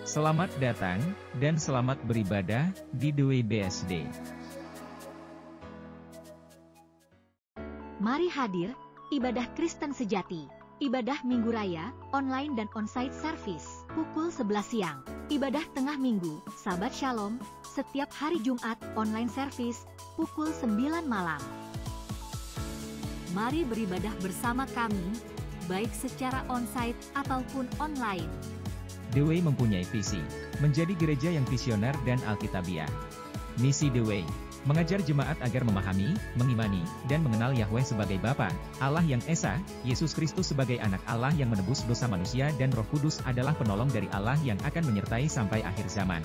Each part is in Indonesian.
Selamat datang, dan selamat beribadah, di The Way BSD. Mari hadir, ibadah Kristen sejati. Ibadah Minggu Raya, online dan onsite service, pukul 11 siang. Ibadah Tengah Minggu, Sabat Shalom, setiap hari Jumat, online service, pukul 9 malam. Mari beribadah bersama kami, baik secara onsite ataupun online. The Way mempunyai visi, menjadi gereja yang visioner dan alkitabiah. Misi The Way, mengajar jemaat agar memahami, mengimani, dan mengenal Yahweh sebagai Bapa, Allah yang Esa, Yesus Kristus sebagai anak Allah yang menebus dosa manusia, dan Roh Kudus adalah penolong dari Allah yang akan menyertai sampai akhir zaman.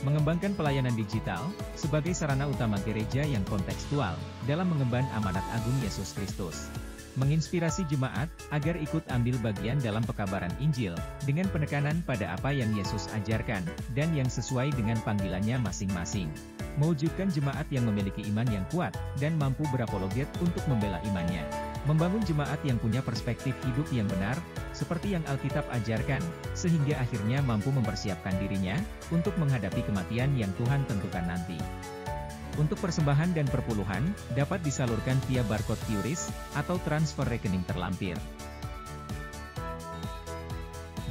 Mengembangkan pelayanan digital, sebagai sarana utama gereja yang kontekstual, dalam mengemban amanat agung Yesus Kristus. Menginspirasi jemaat, agar ikut ambil bagian dalam pekabaran Injil, dengan penekanan pada apa yang Yesus ajarkan, dan yang sesuai dengan panggilannya masing-masing. Mewujudkan jemaat yang memiliki iman yang kuat, dan mampu berapologet untuk membela imannya. Membangun jemaat yang punya perspektif hidup yang benar, seperti yang Alkitab ajarkan, sehingga akhirnya mampu mempersiapkan dirinya, untuk menghadapi kematian yang Tuhan tentukan nanti. Untuk persembahan dan perpuluhan, dapat disalurkan via barcode QRIS, atau transfer rekening terlampir.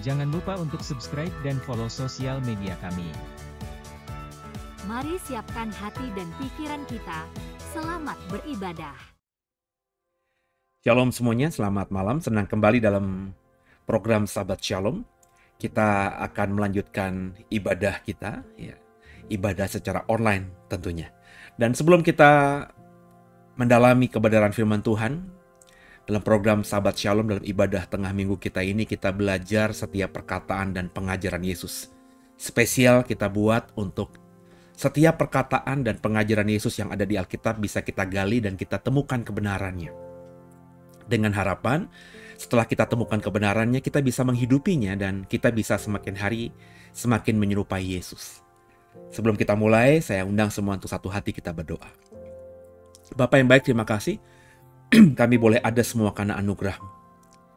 Jangan lupa untuk subscribe dan follow sosial media kami. Mari siapkan hati dan pikiran kita, selamat beribadah. Shalom semuanya, selamat malam, senang kembali dalam program Sabat Shalom. Kita akan melanjutkan ibadah kita, ya, ibadah secara online tentunya. Dan sebelum kita mendalami kebenaran firman Tuhan, dalam program Sabat Shalom dalam ibadah tengah minggu kita ini, kita belajar setiap perkataan dan pengajaran Yesus. Spesial kita buat untuk setiap perkataan dan pengajaran Yesus yang ada di Alkitab bisa kita gali dan kita temukan kebenarannya. Dengan harapan, setelah kita temukan kebenarannya, kita bisa menghidupinya dan kita bisa semakin hari semakin menyerupai Yesus. Sebelum kita mulai, saya undang semua untuk satu hati kita berdoa. Bapa yang baik, terima kasih. Kami boleh ada semua karena anugerah-Mu.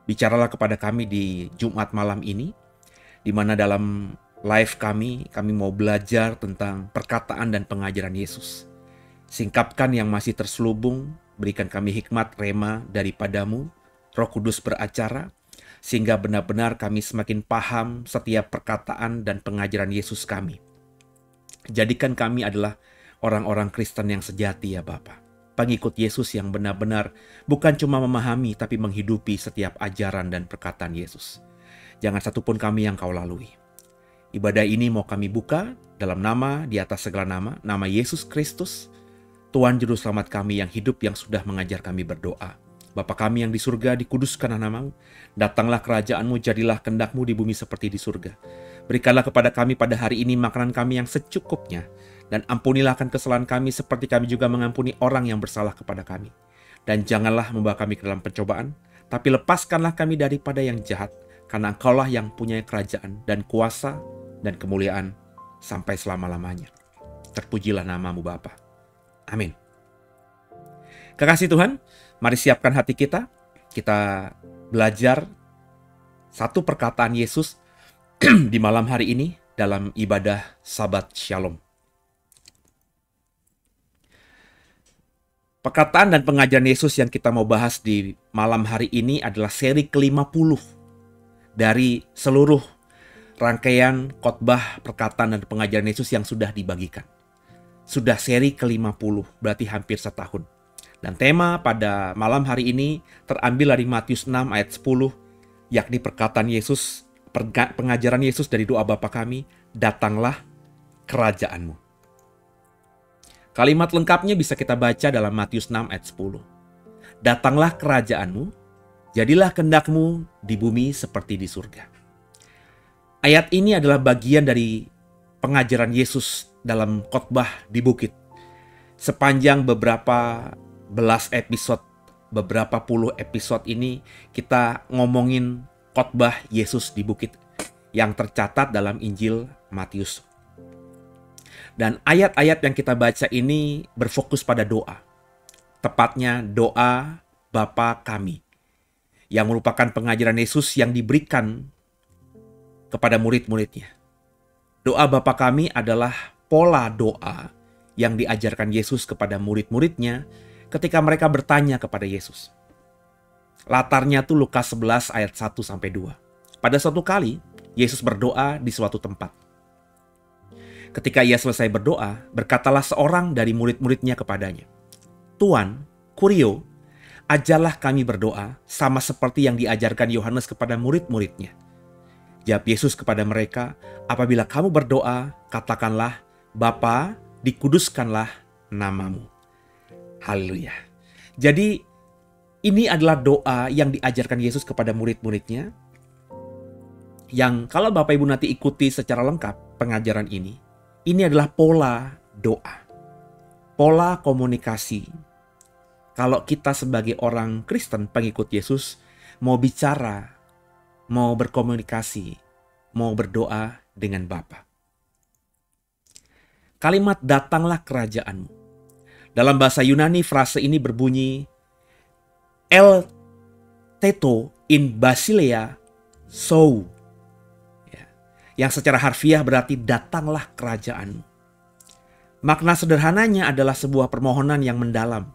Bicaralah kepada kami di Jumat malam ini, di mana dalam live kami mau belajar tentang perkataan dan pengajaran Yesus. Singkapkan yang masih terselubung, berikan kami hikmat rema daripada-Mu, Roh Kudus beracara, sehingga benar-benar kami semakin paham setiap perkataan dan pengajaran Yesus kami. Jadikan kami adalah orang-orang Kristen yang sejati ya Bapa. Pengikut Yesus yang benar-benar bukan cuma memahami tapi menghidupi setiap ajaran dan perkataan Yesus. Jangan satupun kami yang Kau lalui. Ibadah ini mau kami buka dalam nama di atas segala nama Yesus Kristus, Tuhan Juru Selamat kami yang hidup yang sudah mengajar kami berdoa. Bapa kami yang di surga, dikuduskan nama-Mu, datanglah kerajaan-Mu, jadilah kehendak-Mu di bumi seperti di surga. Berikanlah kepada kami pada hari ini makanan kami yang secukupnya, dan ampunilah akan kesalahan kami seperti kami juga mengampuni orang yang bersalah kepada kami. Dan janganlah membawa kami ke dalam pencobaan, tapi lepaskanlah kami daripada yang jahat, karena Engkaulah yang punya kerajaan dan kuasa dan kemuliaan sampai selama-lamanya. Terpujilah nama-Mu Bapa. Amin. Kekasih Tuhan, mari siapkan hati kita. Kita belajar satu perkataan Yesus di malam hari ini dalam ibadah Sabat Shalom. Perkataan dan pengajaran Yesus yang kita mau bahas di malam hari ini adalah seri ke-50 dari seluruh rangkaian khotbah perkataan dan pengajaran Yesus yang sudah dibagikan. Sudah seri ke-50, berarti hampir setahun. Dan tema pada malam hari ini terambil dari Matius 6 ayat 10, yakni perkataan Yesus, pengajaran Yesus dari doa Bapa kami, datanglah kerajaan-Mu. Kalimat lengkapnya bisa kita baca dalam Matius 6 ayat 10. Datanglah kerajaan-Mu, jadilah kehendak-Mu di bumi seperti di surga. Ayat ini adalah bagian dari pengajaran Yesus dalam khotbah di bukit. Sepanjang beberapa belas episode, beberapa puluh episode ini kita ngomongin khotbah Yesus di bukit yang tercatat dalam Injil Matius. Dan ayat-ayat yang kita baca ini berfokus pada doa. Tepatnya doa Bapa kami, yang merupakan pengajaran Yesus yang diberikan kepada murid-muridnya. Doa Bapa kami adalah pola doa yang diajarkan Yesus kepada murid-muridnya ketika mereka bertanya kepada Yesus. Latarnya tuh Lukas 11 ayat 1-2. Pada suatu kali, Yesus berdoa di suatu tempat. Ketika ia selesai berdoa, berkatalah seorang dari murid-muridnya kepadanya, "Tuan, Kurio, ajarlah kami berdoa sama seperti yang diajarkan Yohanes kepada murid-muridnya." Jawab Yesus kepada mereka, "Apabila kamu berdoa, katakanlah, Bapa, dikuduskanlah namamu." Haleluya. Jadi ini adalah doa yang diajarkan Yesus kepada murid-muridnya. Yang kalau Bapak Ibu nanti ikuti secara lengkap pengajaran ini adalah pola doa. Pola komunikasi. Kalau kita sebagai orang Kristen pengikut Yesus mau bicara, mau berkomunikasi, mau berdoa dengan Bapa. Kalimat "datanglah kerajaanmu." Dalam bahasa Yunani frase ini berbunyi El teto in Basilea sou. Yang secara harfiah berarti datanglah kerajaanmu. Makna sederhananya adalah sebuah permohonan yang mendalam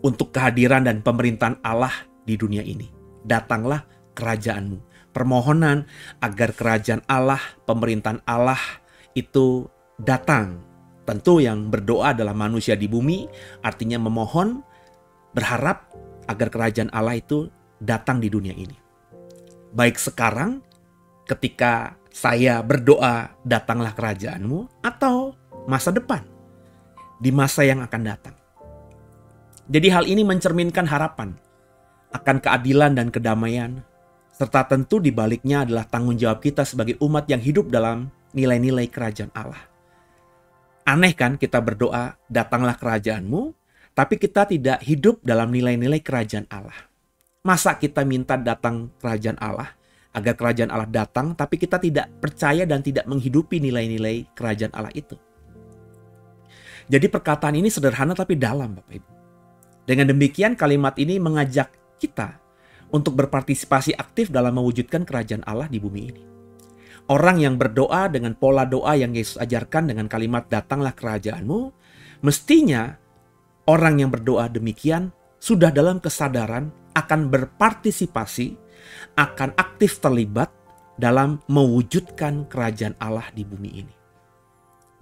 untuk kehadiran dan pemerintahan Allah di dunia ini. Datanglah kerajaanmu. Permohonan agar kerajaan Allah, pemerintahan Allah itu datang. Tentu yang berdoa adalah manusia di bumi, artinya memohon, berharap agar kerajaan Allah itu datang di dunia ini. Baik sekarang ketika saya berdoa datanglah kerajaanmu, atau masa depan, di masa yang akan datang. Jadi hal ini mencerminkan harapan akan keadilan dan kedamaian, serta tentu di baliknya adalah tanggung jawab kita sebagai umat yang hidup dalam nilai-nilai kerajaan Allah. Aneh kan kita berdoa datanglah kerajaanmu, tapi kita tidak hidup dalam nilai-nilai kerajaan Allah. Masa kita minta datang kerajaan Allah, agar kerajaan Allah datang, tapi kita tidak percaya dan tidak menghidupi nilai-nilai kerajaan Allah itu. Jadi perkataan ini sederhana tapi dalam, Bapak Ibu. Dengan demikian kalimat ini mengajak kita untuk berpartisipasi aktif dalam mewujudkan kerajaan Allah di bumi ini. Orang yang berdoa dengan pola doa yang Yesus ajarkan dengan kalimat datanglah kerajaanmu, mestinya orang yang berdoa demikian sudah dalam kesadaran akan berpartisipasi, akan aktif terlibat dalam mewujudkan kerajaan Allah di bumi ini.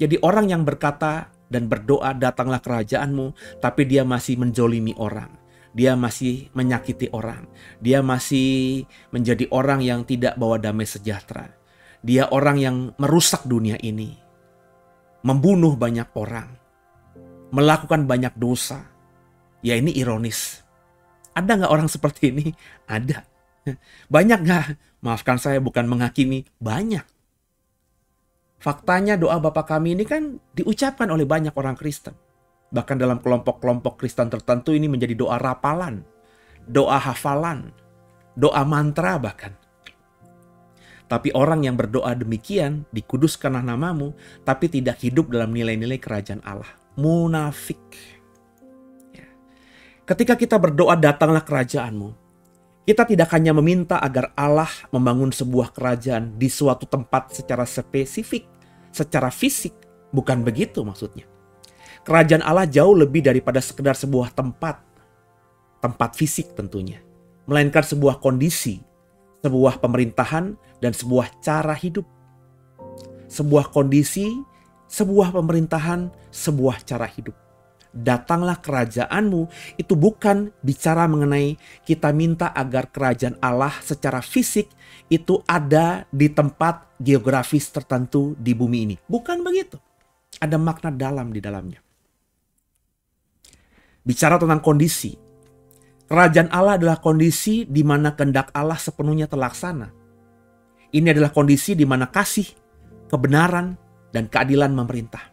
Jadi orang yang berkata dan berdoa datanglah kerajaanmu, tapi dia masih menzolimi orang, dia masih menyakiti orang, dia masih menjadi orang yang tidak bawa damai sejahtera, dia orang yang merusak dunia ini, membunuh banyak orang, melakukan banyak dosa. Ya ini ironis. Ada nggak orang seperti ini? Ada. Banyak nggak? Maafkan saya bukan menghakimi. Banyak. Faktanya doa Bapa kami ini kan diucapkan oleh banyak orang Kristen. Bahkan dalam kelompok-kelompok Kristen tertentu ini menjadi doa rapalan, doa hafalan, doa mantra bahkan. Tapi orang yang berdoa demikian, dikuduskanlah namamu, tapi tidak hidup dalam nilai-nilai kerajaan Allah. Munafik. Ketika kita berdoa datanglah kerajaanmu, kita tidak hanya meminta agar Allah membangun sebuah kerajaan di suatu tempat secara spesifik, secara fisik. Bukan begitu maksudnya. Kerajaan Allah jauh lebih daripada sekedar sebuah tempat fisik tentunya. Melainkan sebuah kondisi, sebuah pemerintahan, dan sebuah cara hidup. Sebuah kondisi, sebuah pemerintahan, sebuah cara hidup. Datanglah kerajaanmu itu bukan bicara mengenai kita minta agar kerajaan Allah secara fisik itu ada di tempat geografis tertentu di bumi ini. Bukan begitu. Ada makna dalam di dalamnya. Bicara tentang kondisi. Kerajaan Allah adalah kondisi di mana kehendak Allah sepenuhnya terlaksana. Ini adalah kondisi di mana kasih, kebenaran, dan keadilan memerintah.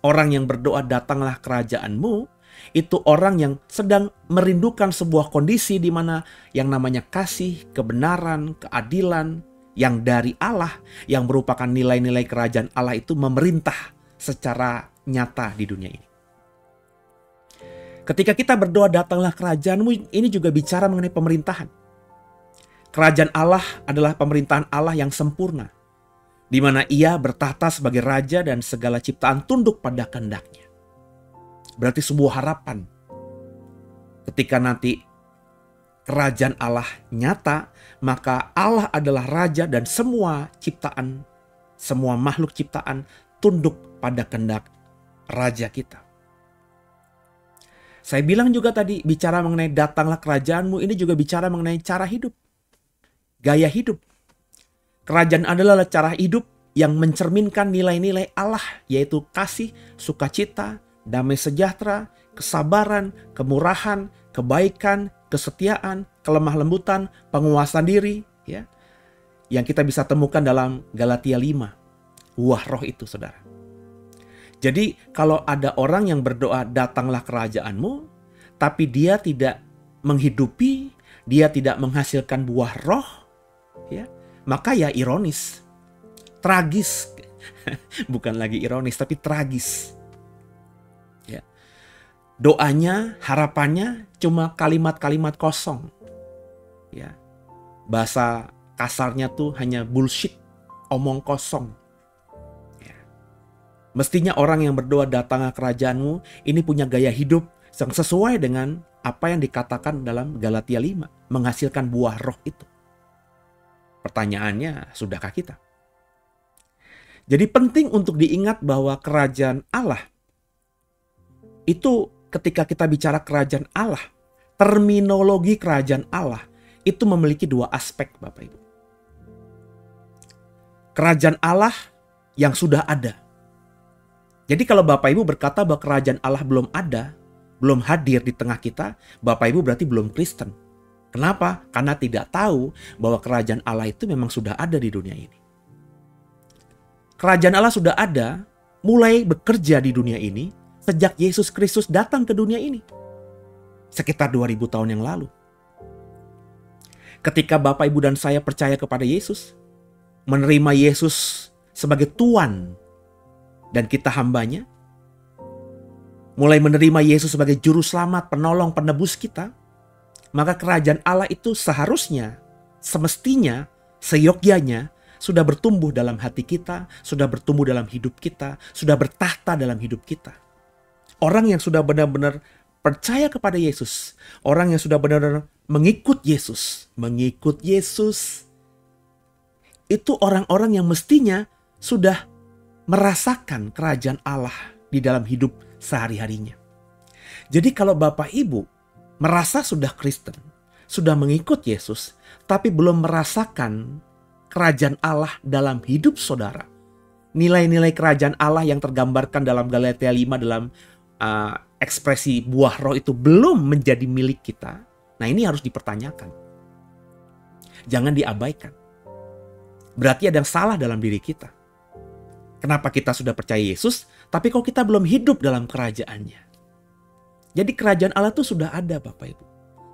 Orang yang berdoa datanglah kerajaanmu, itu orang yang sedang merindukan sebuah kondisi di mana yang namanya kasih, kebenaran, keadilan yang dari Allah, yang merupakan nilai-nilai kerajaan Allah itu memerintah secara nyata di dunia ini. Ketika kita berdoa datanglah kerajaanmu, ini juga bicara mengenai pemerintahan. Kerajaan Allah adalah pemerintahan Allah yang sempurna. di mana ia bertahta sebagai raja dan segala ciptaan tunduk pada kehendaknya. Berarti sebuah harapan ketika nanti kerajaan Allah nyata, maka Allah adalah raja dan semua ciptaan, semua makhluk ciptaan tunduk pada kehendak raja kita. Saya bilang juga tadi, bicara mengenai datanglah kerajaanmu, ini juga bicara mengenai cara hidup, gaya hidup. Kerajaan adalah cara hidup yang mencerminkan nilai-nilai Allah, yaitu kasih, sukacita, damai sejahtera, kesabaran, kemurahan, kebaikan, kesetiaan, kelemah lembutan, penguasaan diri, ya, yang kita bisa temukan dalam Galatia 5. Buah roh itu, saudara. Jadi kalau ada orang yang berdoa datanglah kerajaanmu, tapi dia tidak menghidupi, dia tidak menghasilkan buah roh, ya, maka ya ironis, tragis. Bukan lagi ironis, tapi tragis. Ya. Doanya, harapannya cuma kalimat-kalimat kosong. Ya. Bahasa kasarnya tuh hanya bullshit, omong kosong. Mestinya orang yang berdoa datanglah kerajaanmu ini punya gaya hidup yang sesuai dengan apa yang dikatakan dalam Galatia 5. Menghasilkan buah roh itu. Pertanyaannya, sudahkah kita? Jadi penting untuk diingat bahwa kerajaan Allah itu ketika kita bicara kerajaan Allah, terminologi kerajaan Allah itu memiliki dua aspek, Bapak Ibu. Kerajaan Allah yang sudah ada. Jadi kalau Bapak Ibu berkata bahwa kerajaan Allah belum ada, belum hadir di tengah kita, Bapak Ibu berarti belum Kristen. Kenapa? Karena tidak tahu bahwa kerajaan Allah itu memang sudah ada di dunia ini. Kerajaan Allah sudah ada, mulai bekerja di dunia ini, sejak Yesus Kristus datang ke dunia ini. Sekitar 2000 tahun yang lalu. Ketika Bapak Ibu dan saya percaya kepada Yesus, menerima Yesus sebagai Tuhan, dan kita hambanya, mulai menerima Yesus sebagai juru selamat, penolong, penebus kita, maka kerajaan Allah itu seharusnya, semestinya, seyogyanya sudah bertumbuh dalam hati kita, sudah bertumbuh dalam hidup kita, sudah bertahta dalam hidup kita. Orang yang sudah benar-benar percaya kepada Yesus, orang yang sudah benar-benar mengikut Yesus, itu orang-orang yang mestinya sudah merasakan kerajaan Allah di dalam hidup sehari-harinya. Jadi kalau Bapak Ibu merasa sudah Kristen, sudah mengikut Yesus, tapi belum merasakan kerajaan Allah dalam hidup saudara, nilai-nilai kerajaan Allah yang tergambarkan dalam Galatia 5 dalam ekspresi buah roh itu belum menjadi milik kita, nah ini harus dipertanyakan. Jangan diabaikan. Berarti ada yang salah dalam diri kita. Kenapa kita sudah percaya Yesus, tapi kok kita belum hidup dalam kerajaannya? Jadi kerajaan Allah itu sudah ada, Bapak Ibu.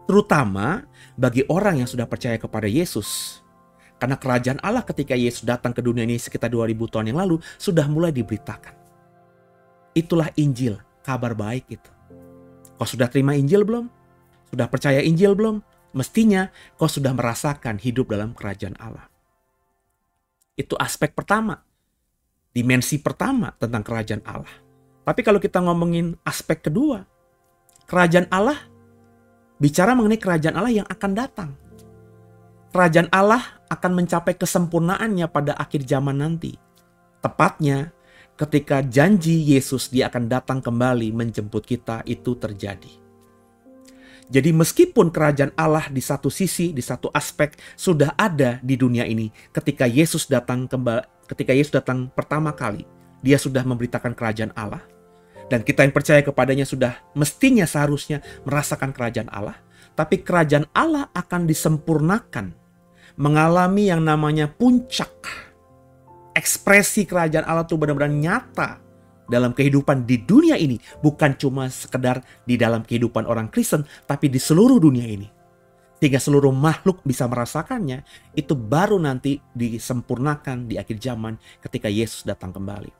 Terutama bagi orang yang sudah percaya kepada Yesus. Karena kerajaan Allah ketika Yesus datang ke dunia ini sekitar 2000 tahun yang lalu, sudah mulai diberitakan. Itulah Injil, kabar baik itu. Kau sudah terima Injil belum? Sudah percaya Injil belum? Mestinya kau sudah merasakan hidup dalam kerajaan Allah. Itu aspek pertama. Dimensi pertama tentang kerajaan Allah. Tapi kalau kita ngomongin aspek kedua, kerajaan Allah bicara mengenai kerajaan Allah yang akan datang. Kerajaan Allah akan mencapai kesempurnaannya pada akhir zaman nanti. Tepatnya ketika janji Yesus dia akan datang kembali menjemput kita itu terjadi. Jadi meskipun kerajaan Allah di satu sisi, di satu aspek sudah ada di dunia ini, ketika Yesus datang pertama kali, dia sudah memberitakan kerajaan Allah. Dan kita yang percaya kepadanya sudah mestinya seharusnya merasakan kerajaan Allah. Tapi kerajaan Allah akan disempurnakan, mengalami yang namanya puncak. Ekspresi kerajaan Allah itu benar-benar nyata dalam kehidupan di dunia ini. Bukan cuma sekedar di dalam kehidupan orang Kristen, tapi di seluruh dunia ini. Sehingga seluruh makhluk bisa merasakannya, itu baru nanti disempurnakan di akhir zaman ketika Yesus datang kembali.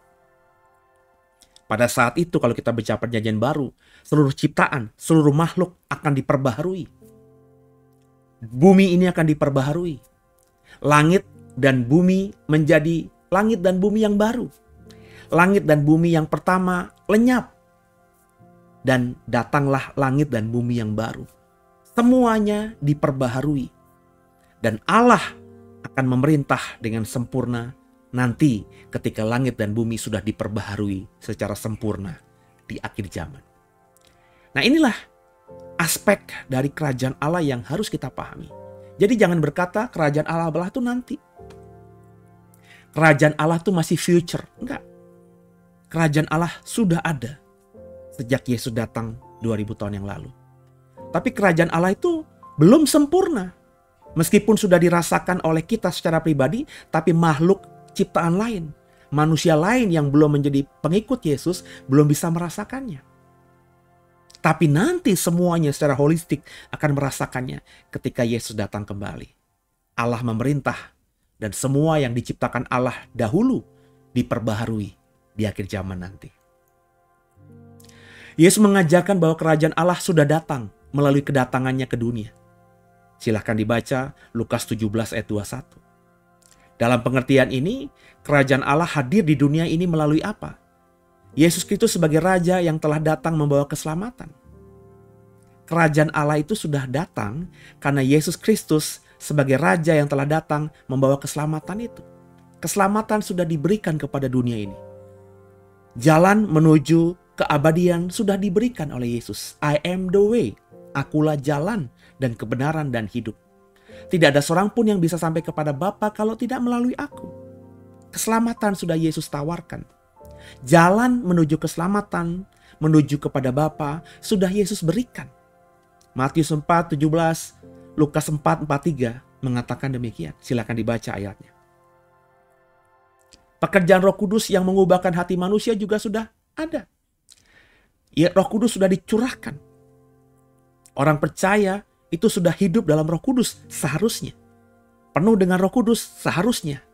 Pada saat itu kalau kita bicara perjanjian baru, seluruh ciptaan, seluruh makhluk akan diperbaharui. Bumi ini akan diperbaharui. Langit dan bumi menjadi langit dan bumi yang baru. Langit dan bumi yang pertama lenyap. Dan datanglah langit dan bumi yang baru. Semuanya diperbaharui. Dan Allah akan memerintah dengan sempurna nanti ketika langit dan bumi sudah diperbaharui secara sempurna di akhir zaman. Nah, inilah aspek dari kerajaan Allah yang harus kita pahami. Jadi jangan berkata kerajaan Allah itu nanti. Kerajaan Allah itu masih future. Enggak. Kerajaan Allah sudah ada sejak Yesus datang 2000 tahun yang lalu. Tapi kerajaan Allah itu belum sempurna. Meskipun sudah dirasakan oleh kita secara pribadi, tapi makhluk ciptaan lain, manusia lain yang belum menjadi pengikut Yesus, belum bisa merasakannya. Tapi nanti semuanya secara holistik akan merasakannya ketika Yesus datang kembali. Allah memerintah dan semua yang diciptakan Allah dahulu diperbaharui di akhir zaman nanti. Yesus mengajarkan bahwa kerajaan Allah sudah datang melalui kedatangannya ke dunia. Silahkan dibaca Lukas 17 ayat 21. Dalam pengertian ini, kerajaan Allah hadir di dunia ini melalui apa? Yesus Kristus sebagai Raja yang telah datang membawa keselamatan. Kerajaan Allah itu sudah datang karena Yesus Kristus sebagai Raja yang telah datang membawa keselamatan itu. Keselamatan sudah diberikan kepada dunia ini. Jalan menuju keabadian sudah diberikan oleh Yesus. I am the way. Akulah jalan dan kebenaran dan hidup. Tidak ada seorang pun yang bisa sampai kepada Bapa kalau tidak melalui aku. Keselamatan sudah Yesus tawarkan. Jalan menuju keselamatan, menuju kepada Bapa sudah Yesus berikan. Matius 4:17, Lukas 4:43 mengatakan demikian. Silakan dibaca ayatnya. Pekerjaan Roh Kudus yang mengubahkan hati manusia juga sudah ada. Ya, Roh Kudus sudah dicurahkan. Orang percaya itu sudah hidup dalam Roh Kudus seharusnya. Penuh dengan Roh Kudus seharusnya.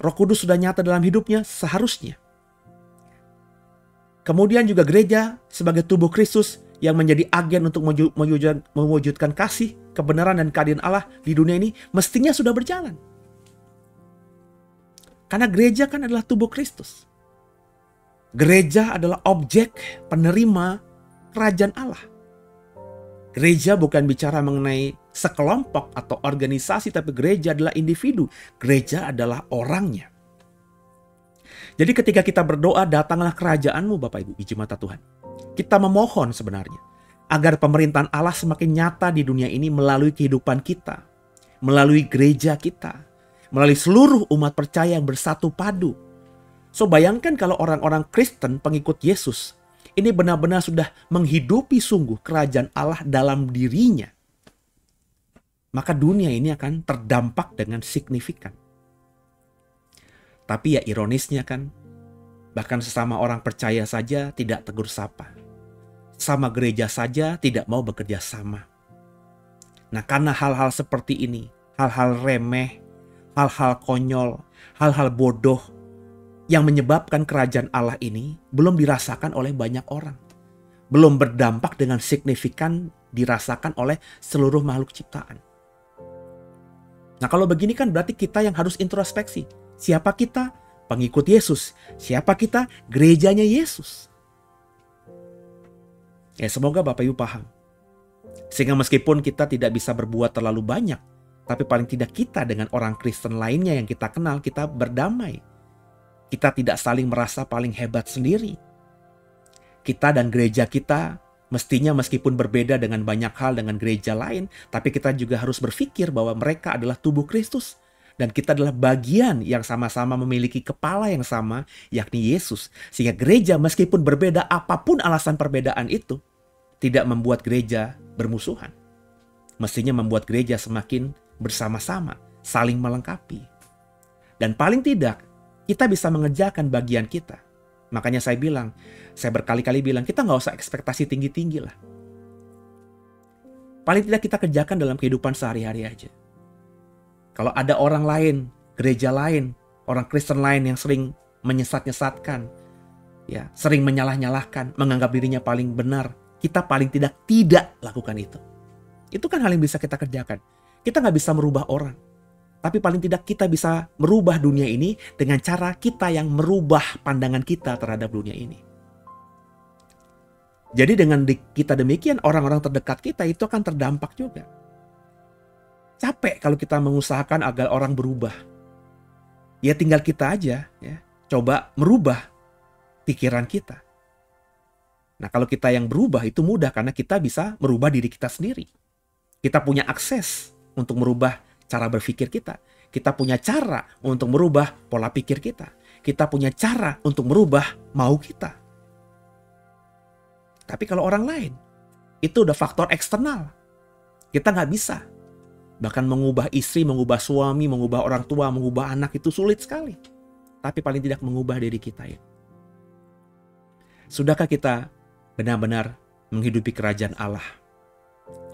Roh Kudus sudah nyata dalam hidupnya seharusnya. Kemudian juga gereja sebagai tubuh Kristus yang menjadi agen untuk mewujudkan kasih, kebenaran dan keadilan Allah di dunia ini mestinya sudah berjalan. Karena gereja kan adalah tubuh Kristus. Gereja adalah objek penerima kerajaan Allah. Gereja bukan bicara mengenai sekelompok atau organisasi, tapi gereja adalah individu. Gereja adalah orangnya. Jadi ketika kita berdoa, datanglah kerajaanmu Bapak Ibu, biji mata Tuhan. Kita memohon sebenarnya agar pemerintahan Allah semakin nyata di dunia ini melalui kehidupan kita, melalui gereja kita, melalui seluruh umat percaya yang bersatu padu. So bayangkan kalau orang-orang Kristen pengikut Yesus ini benar-benar sudah menghidupi sungguh kerajaan Allah dalam dirinya. Maka dunia ini akan terdampak dengan signifikan. Tapi ya ironisnya kan, bahkan sesama orang percaya saja tidak tegur sapa. Sama gereja saja tidak mau bekerja sama. Nah, karena hal-hal seperti ini, hal-hal remeh, hal-hal konyol, hal-hal bodoh, yang menyebabkan kerajaan Allah ini belum dirasakan oleh banyak orang. Belum berdampak dengan signifikan dirasakan oleh seluruh makhluk ciptaan. Nah kalau begini kan berarti kita yang harus introspeksi. Siapa kita? Pengikut Yesus. Siapa kita? Gerejanya Yesus. Ya semoga Bapak Ibu paham. Sehingga meskipun kita tidak bisa berbuat terlalu banyak, tapi paling tidak kita dengan orang Kristen lainnya yang kita kenal, kita berdamai. Kita tidak saling merasa paling hebat sendiri. Kita dan gereja kita mestinya meskipun berbeda dengan banyak hal dengan gereja lain, tapi kita juga harus berpikir bahwa mereka adalah tubuh Kristus. Dan kita adalah bagian yang sama-sama memiliki kepala yang sama, yakni Yesus. Sehingga gereja meskipun berbeda apapun alasan perbedaan itu, tidak membuat gereja bermusuhan. Mestinya membuat gereja semakin bersama-sama, saling melengkapi. Dan paling tidak, kita bisa mengerjakan bagian kita. Makanya saya berkali-kali bilang, kita nggak usah ekspektasi tinggi-tinggi lah. Paling tidak kita kerjakan dalam kehidupan sehari-hari aja. Kalau ada orang lain, gereja lain, orang Kristen lain yang sering menyesat-nyesatkan, ya, sering menyalah-nyalahkan, menganggap dirinya paling benar, kita paling tidak lakukan itu. Itu kan hal yang bisa kita kerjakan. Kita nggak bisa merubah orang. Tapi paling tidak kita bisa merubah dunia ini dengan cara kita yang merubah pandangan kita terhadap dunia ini. Jadi dengan kita demikian, orang-orang terdekat kita itu akan terdampak juga. Capek kalau kita mengusahakan agar orang berubah. Ya tinggal kita aja ya, coba merubah pikiran kita. Nah kalau kita yang berubah itu mudah karena kita bisa merubah diri kita sendiri. Kita punya akses untuk merubah cara berpikir kita. Kita punya cara untuk merubah pola pikir kita. Kita punya cara untuk merubah mau kita. Tapi kalau orang lain, itu udah faktor eksternal. Kita nggak bisa. Bahkan mengubah istri, mengubah suami, mengubah orang tua, mengubah anak itu sulit sekali. Tapi paling tidak mengubah diri kita ya. Sudahkah kita benar-benar menghidupi kerajaan Allah?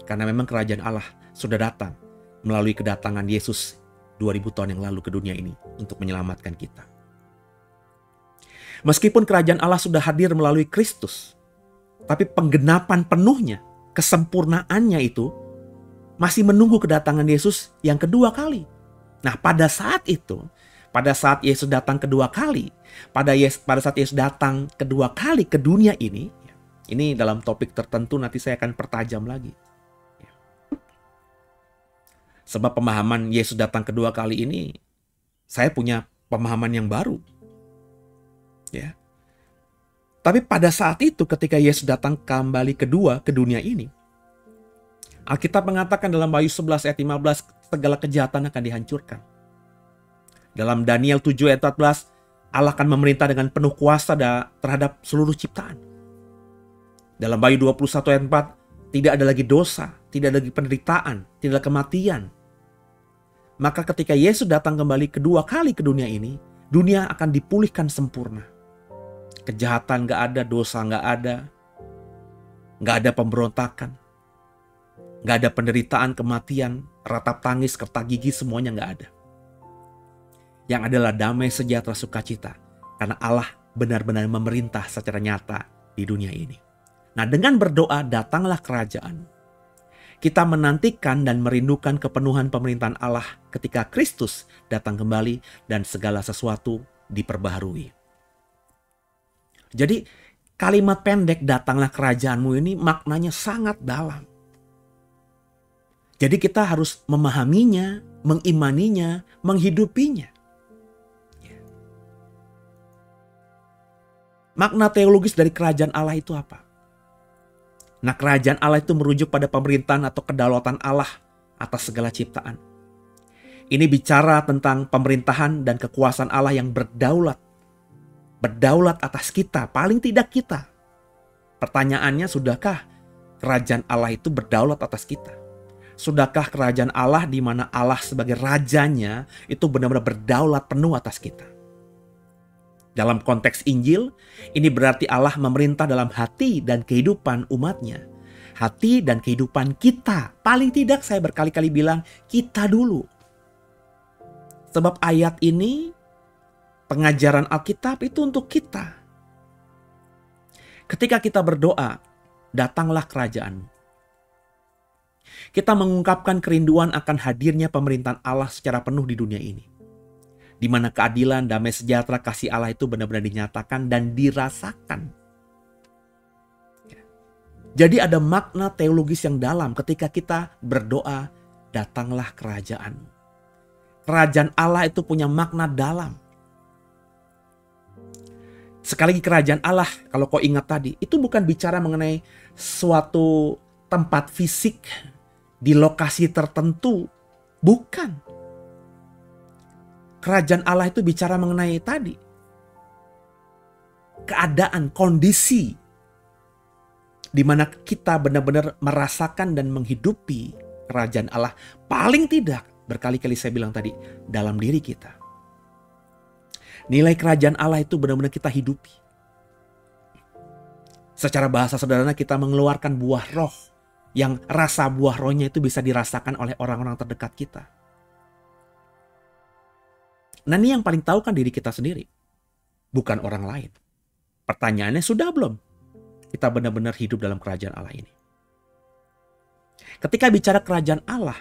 Karena memang kerajaan Allah sudah datang melalui kedatangan Yesus 2000 tahun yang lalu ke dunia ini untuk menyelamatkan kita. Meskipun kerajaan Allah sudah hadir melalui Kristus, tapi penggenapan penuhnya, kesempurnaannya itu masih menunggu kedatangan Yesus yang kedua kali. Nah pada saat itu, pada saat Yesus datang kedua kali, pada saat Yesus datang kedua kali ke dunia ini dalam topik tertentu nanti saya akan pertajam lagi. Sebab pemahaman Yesus datang kedua kali ini, saya punya pemahaman yang baru. Ya. Tapi pada saat itu ketika Yesus datang kembali kedua ke dunia ini, Alkitab mengatakan dalam Wahyu 11 ayat 15, segala kejahatan akan dihancurkan. Dalam Daniel 7 ayat 14, Allah akan memerintah dengan penuh kuasa terhadap seluruh ciptaan. Dalam Wahyu 21 ayat 4, tidak ada lagi dosa, tidak ada lagi penderitaan, tidak ada kematian. Maka ketika Yesus datang kembali kedua kali ke dunia ini, dunia akan dipulihkan sempurna. Kejahatan gak ada, dosa gak ada pemberontakan, gak ada penderitaan, kematian, ratap tangis, kertak gigi, semuanya gak ada. Yang adalah damai, sejahtera, sukacita. Karena Allah benar-benar memerintah secara nyata di dunia ini. Nah dengan berdoa datanglah kerajaan. Kita menantikan dan merindukan kepenuhan pemerintahan Allah ketika Kristus datang kembali dan segala sesuatu diperbaharui. Jadi kalimat pendek datanglah kerajaanmu ini maknanya sangat dalam. Jadi kita harus memahaminya, mengimaninya, menghidupinya. Makna teologis dari kerajaan Allah itu apa? Nah, kerajaan Allah itu merujuk pada pemerintahan atau kedaulatan Allah atas segala ciptaan. Ini bicara tentang pemerintahan dan kekuasaan Allah yang berdaulat. Berdaulat atas kita, paling tidak kita. Pertanyaannya, sudahkah kerajaan Allah itu berdaulat atas kita? Sudahkah kerajaan Allah di mana Allah sebagai rajanya itu benar-benar berdaulat penuh atas kita? Dalam konteks Injil, ini berarti Allah memerintah dalam hati dan kehidupan umatnya. Hati dan kehidupan kita. Paling tidak saya berkali-kali bilang, kita dulu. Sebab ayat ini, pengajaran Alkitab itu untuk kita. Ketika kita berdoa, datanglah kerajaan. Kita mengungkapkan kerinduan akan hadirnya pemerintahan Allah secara penuh di dunia ini. Di mana keadilan, damai sejahtera, kasih Allah itu benar-benar dinyatakan dan dirasakan. Jadi ada makna teologis yang dalam ketika kita berdoa, datanglah kerajaan. Kerajaan Allah itu punya makna dalam. Sekali lagi kerajaan Allah, kalau kau ingat tadi, itu bukan bicara mengenai suatu tempat fisik di lokasi tertentu. Bukan. Kerajaan Allah itu bicara mengenai tadi. Keadaan, kondisi. Di mana kita benar-benar merasakan dan menghidupi kerajaan Allah. Paling tidak, berkali-kali saya bilang tadi, dalam diri kita. Nilai kerajaan Allah itu benar-benar kita hidupi. Secara bahasa sederhana kita mengeluarkan buah roh. Yang rasa buah rohnya itu bisa dirasakan oleh orang-orang terdekat kita. Nah ini yang paling tahu kan diri kita sendiri. Bukan orang lain. Pertanyaannya sudah belum? Kita benar-benar hidup dalam kerajaan Allah ini. Ketika bicara kerajaan Allah,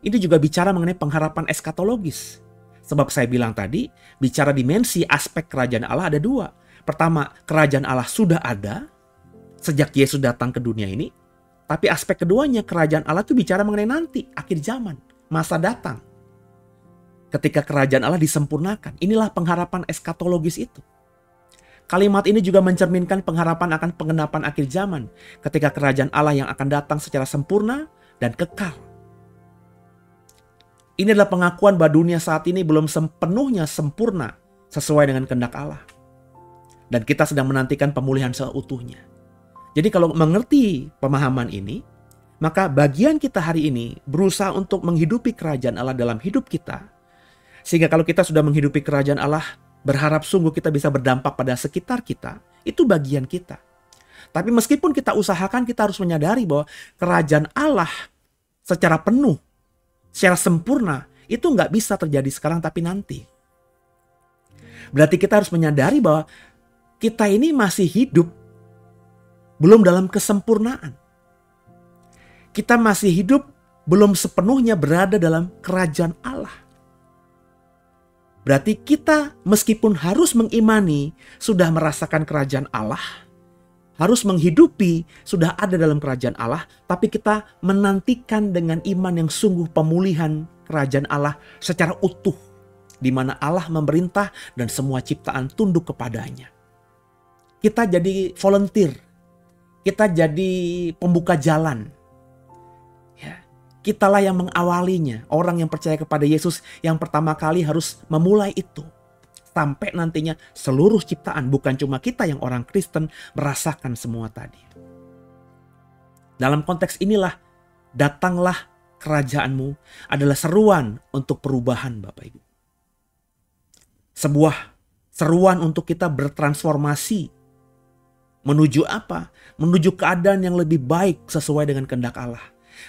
ini juga bicara mengenai pengharapan eskatologis. Sebab saya bilang tadi, bicara dimensi aspek kerajaan Allah ada dua. Pertama, kerajaan Allah sudah ada sejak Yesus datang ke dunia ini. Tapi aspek keduanya, kerajaan Allah itu bicara mengenai nanti, akhir zaman, masa datang. Ketika kerajaan Allah disempurnakan, inilah pengharapan eskatologis itu. Kalimat ini juga mencerminkan pengharapan akan penggenapan akhir zaman, ketika kerajaan Allah yang akan datang secara sempurna dan kekal. Ini adalah pengakuan bahwa dunia saat ini belum sepenuhnya sempurna sesuai dengan kehendak Allah. Dan kita sedang menantikan pemulihan seutuhnya. Jadi kalau mengerti pemahaman ini, maka bagian kita hari ini berusaha untuk menghidupi kerajaan Allah dalam hidup kita. Sehingga kalau kita sudah menghidupi kerajaan Allah, berharap sungguh kita bisa berdampak pada sekitar kita, itu bagian kita. Tapi meskipun kita usahakan, kita harus menyadari bahwa kerajaan Allah secara penuh, secara sempurna, itu nggak bisa terjadi sekarang tapi nanti. Berarti kita harus menyadari bahwa kita ini masih hidup belum dalam kesempurnaan. Kita masih hidup belum sepenuhnya berada dalam kerajaan Allah. Berarti kita meskipun harus mengimani sudah merasakan kerajaan Allah, harus menghidupi sudah ada dalam kerajaan Allah, tapi kita menantikan dengan iman yang sungguh pemulihan kerajaan Allah secara utuh, di mana Allah memerintah dan semua ciptaan tunduk kepadanya. Kita jadi volunteer. Kita jadi pembuka jalan. Ya, kitalah yang mengawalinya. Orang yang percaya kepada Yesus yang pertama kali harus memulai itu. Sampai nantinya seluruh ciptaan, bukan cuma kita yang orang Kristen, merasakan semua tadi. Dalam konteks inilah, datanglah kerajaanmu adalah seruan untuk perubahan Bapak Ibu. Sebuah seruan untuk kita bertransformasi. Menuju apa? Menuju keadaan yang lebih baik sesuai dengan kehendak Allah.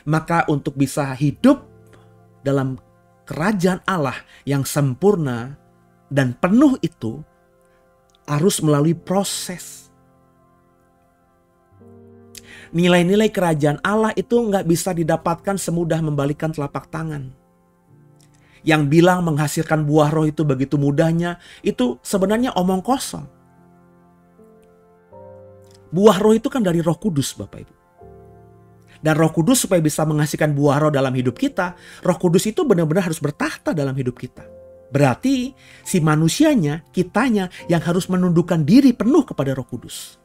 Maka untuk bisa hidup dalam kerajaan Allah yang sempurna dan penuh itu harus melalui proses. Nilai-nilai kerajaan Allah itu nggak bisa didapatkan semudah membalikkan telapak tangan. Yang bilang menghasilkan buah roh itu begitu mudahnya, itu sebenarnya omong kosong. Buah roh itu kan dari Roh Kudus Bapak Ibu. Dan Roh Kudus supaya bisa menghasilkan buah roh dalam hidup kita, Roh Kudus itu benar-benar harus bertahta dalam hidup kita. Berarti si manusianya, kitanya yang harus menundukkan diri penuh kepada Roh Kudus.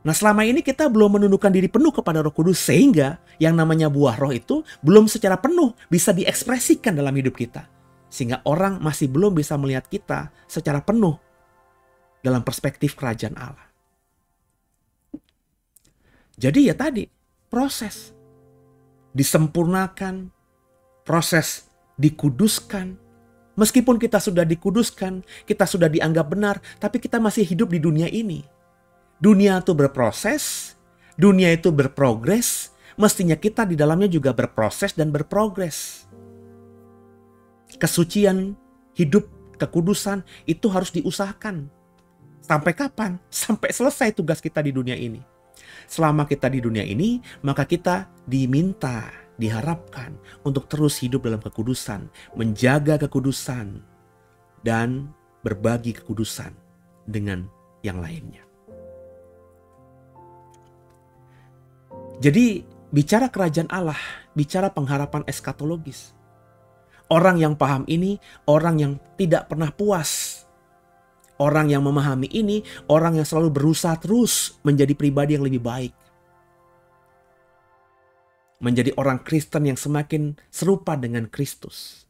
Nah selama ini kita belum menundukkan diri penuh kepada Roh Kudus sehingga yang namanya buah roh itu belum secara penuh bisa diekspresikan dalam hidup kita. Sehingga orang masih belum bisa melihat kita secara penuh dalam perspektif kerajaan Allah. Jadi ya tadi, proses disempurnakan, proses dikuduskan. Meskipun kita sudah dikuduskan, kita sudah dianggap benar, tapi kita masih hidup di dunia ini. Dunia itu berproses, dunia itu berprogres, mestinya kita di dalamnya juga berproses dan berprogres. Kesucian, hidup, kekudusan itu harus diusahakan. Sampai kapan? Sampai selesai tugas kita di dunia ini. Selama kita di dunia ini, maka kita diminta, diharapkan untuk terus hidup dalam kekudusan, menjaga kekudusan, dan berbagi kekudusan dengan yang lainnya. Jadi, bicara kerajaan Allah, bicara pengharapan eskatologis. Orang yang paham ini, orang yang tidak pernah puas. Orang yang memahami ini, orang yang selalu berusaha terus menjadi pribadi yang lebih baik. Menjadi orang Kristen yang semakin serupa dengan Kristus.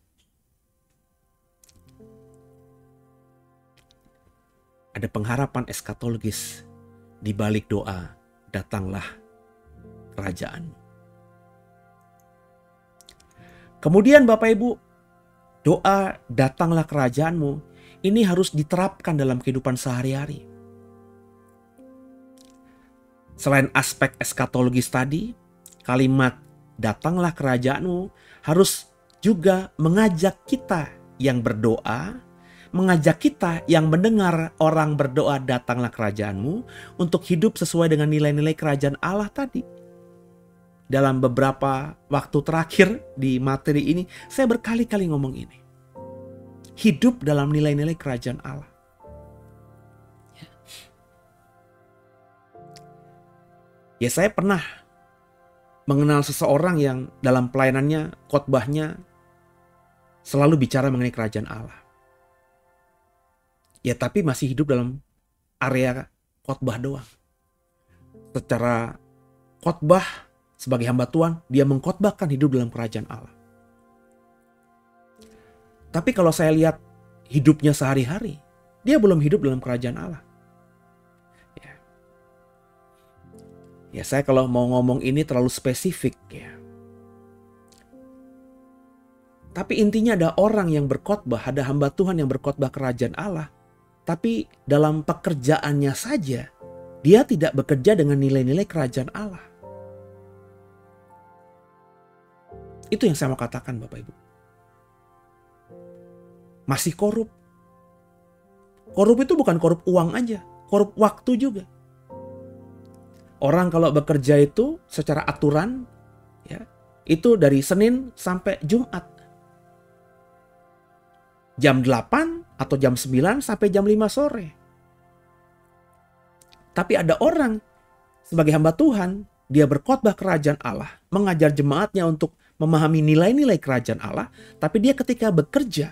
Ada pengharapan eskatologis di balik doa, datanglah kerajaan. Kemudian Bapak Ibu, doa datanglah kerajaanmu ini harus diterapkan dalam kehidupan sehari-hari. Selain aspek eskatologis tadi, kalimat datanglah kerajaanmu harus juga mengajak kita yang berdoa, mengajak kita yang mendengar orang berdoa datanglah kerajaanmu untuk hidup sesuai dengan nilai-nilai kerajaan Allah tadi. dalam beberapa waktu terakhir di materi ini, saya berkali-kali ngomong ini. Hidup dalam nilai-nilai kerajaan Allah. Ya, saya pernah mengenal seseorang yang dalam pelayanannya, khotbahnya selalu bicara mengenai kerajaan Allah. Ya, tapi masih hidup dalam area khotbah doang. Secara khotbah sebagai hamba Tuhan, dia mengkhotbahkan hidup dalam kerajaan Allah. Tapi kalau saya lihat hidupnya sehari-hari, dia belum hidup dalam kerajaan Allah. Ya, saya kalau mau ngomong ini terlalu spesifik ya. Tapi intinya ada orang yang berkhotbah, ada hamba Tuhan yang berkhotbah kerajaan Allah. Tapi dalam pekerjaannya saja, dia tidak bekerja dengan nilai-nilai kerajaan Allah. Itu yang saya mau katakan Bapak Ibu. Masih korup. Korup itu bukan korup uang aja, korup waktu juga. Orang kalau bekerja itu secara aturan, ya, itu dari Senin sampai Jumat. Jam 8 atau jam 9 sampai jam 5 sore. Tapi ada orang sebagai hamba Tuhan, dia berkhotbah kerajaan Allah, mengajar jemaatnya untuk memahami nilai-nilai kerajaan Allah, tapi dia ketika bekerja,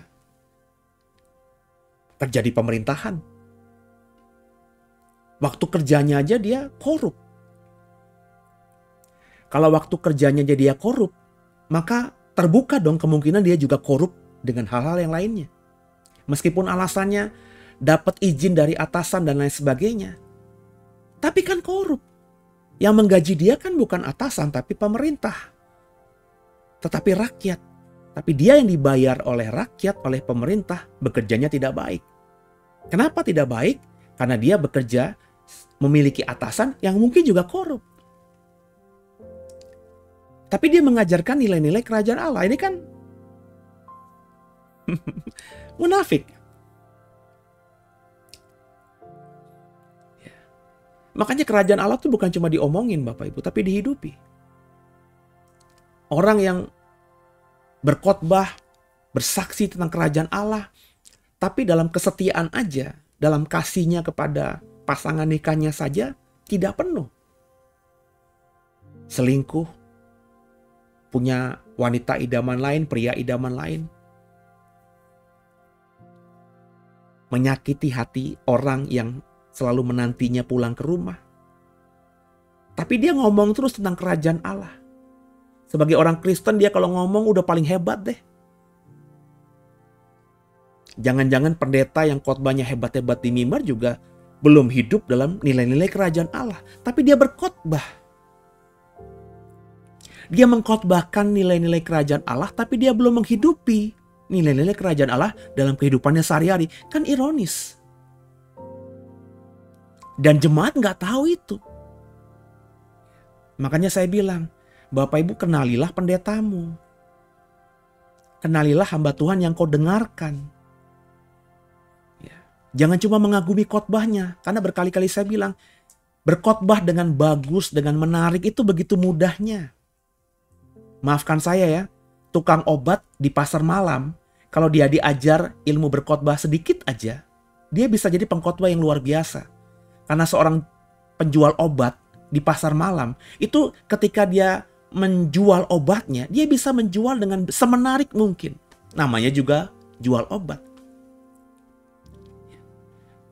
kerja di pemerintahan, waktu kerjanya aja dia korup. Kalau waktu kerjanya jadi dia korup, maka terbuka dong kemungkinan dia juga korup dengan hal-hal yang lainnya. Meskipun alasannya dapat izin dari atasan dan lain sebagainya. Tapi kan korup. Yang menggaji dia kan bukan atasan tapi pemerintah. Tetapi rakyat. Tapi dia yang dibayar oleh rakyat, oleh pemerintah, bekerjanya tidak baik. Kenapa tidak baik? Karena dia bekerja memiliki atasan yang mungkin juga korup. Tapi dia mengajarkan nilai-nilai kerajaan Allah. Ini kan munafik. Ya. Makanya kerajaan Allah itu bukan cuma diomongin Bapak Ibu, tapi dihidupi. Orang yang berkhotbah, bersaksi tentang kerajaan Allah, tapi dalam kesetiaan aja, dalam kasihnya kepada pasangan nikahnya saja tidak penuh. Selingkuh, punya wanita idaman lain, pria idaman lain. Menyakiti hati orang yang selalu menantinya pulang ke rumah. Tapi dia ngomong terus tentang kerajaan Allah. Sebagai orang Kristen dia kalau ngomong udah paling hebat deh. Jangan-jangan pendeta yang khotbahnya hebat-hebat di mimbar juga belum hidup dalam nilai-nilai kerajaan Allah. Tapi dia berkhotbah. Dia mengkhotbahkan nilai-nilai kerajaan Allah, tapi dia belum menghidupi nilai-nilai kerajaan Allah dalam kehidupannya sehari-hari. Kan ironis. Dan jemaat nggak tahu itu. Makanya saya bilang, Bapak Ibu kenalilah pendetamu. Kenalilah hamba Tuhan yang kau dengarkan. Ya. Jangan cuma mengagumi khotbahnya. Karena berkali-kali saya bilang, berkhotbah dengan bagus, dengan menarik itu begitu mudahnya. Maafkan saya ya, tukang obat di pasar malam, kalau dia diajar ilmu berkhotbah sedikit aja, dia bisa jadi pengkhotbah yang luar biasa. Karena seorang penjual obat di pasar malam, itu ketika dia menjual obatnya, dia bisa menjual dengan semenarik mungkin. Namanya juga jual obat.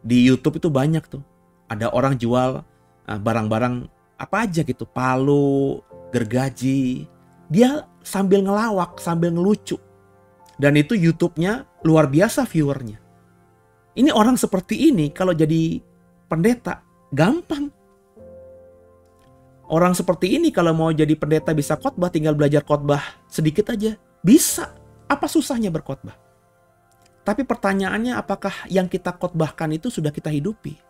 Di YouTube itu banyak tuh. Ada orang jual barang-barang apa aja gitu, palu, gergaji. Dia sambil ngelawak, sambil ngelucu. Dan itu YouTube-nya luar biasa viewernya. Ini orang seperti ini kalau jadi pendeta gampang. Orang seperti ini kalau mau jadi pendeta bisa khotbah, tinggal belajar khotbah sedikit aja. Bisa. Apa susahnya berkhotbah? Tapi pertanyaannya apakah yang kita khotbahkan itu sudah kita hidupi?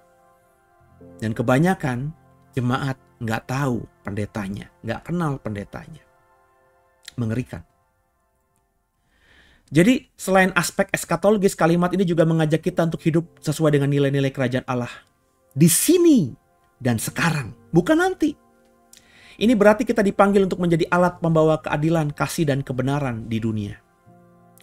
Dan kebanyakan jemaat nggak tahu pendetanya, nggak kenal pendetanya. Mengerikan. Jadi selain aspek eskatologis, kalimat ini juga mengajak kita untuk hidup sesuai dengan nilai-nilai kerajaan Allah. Di sini dan sekarang, bukan nanti. Ini berarti kita dipanggil untuk menjadi alat pembawa keadilan, kasih, dan kebenaran di dunia.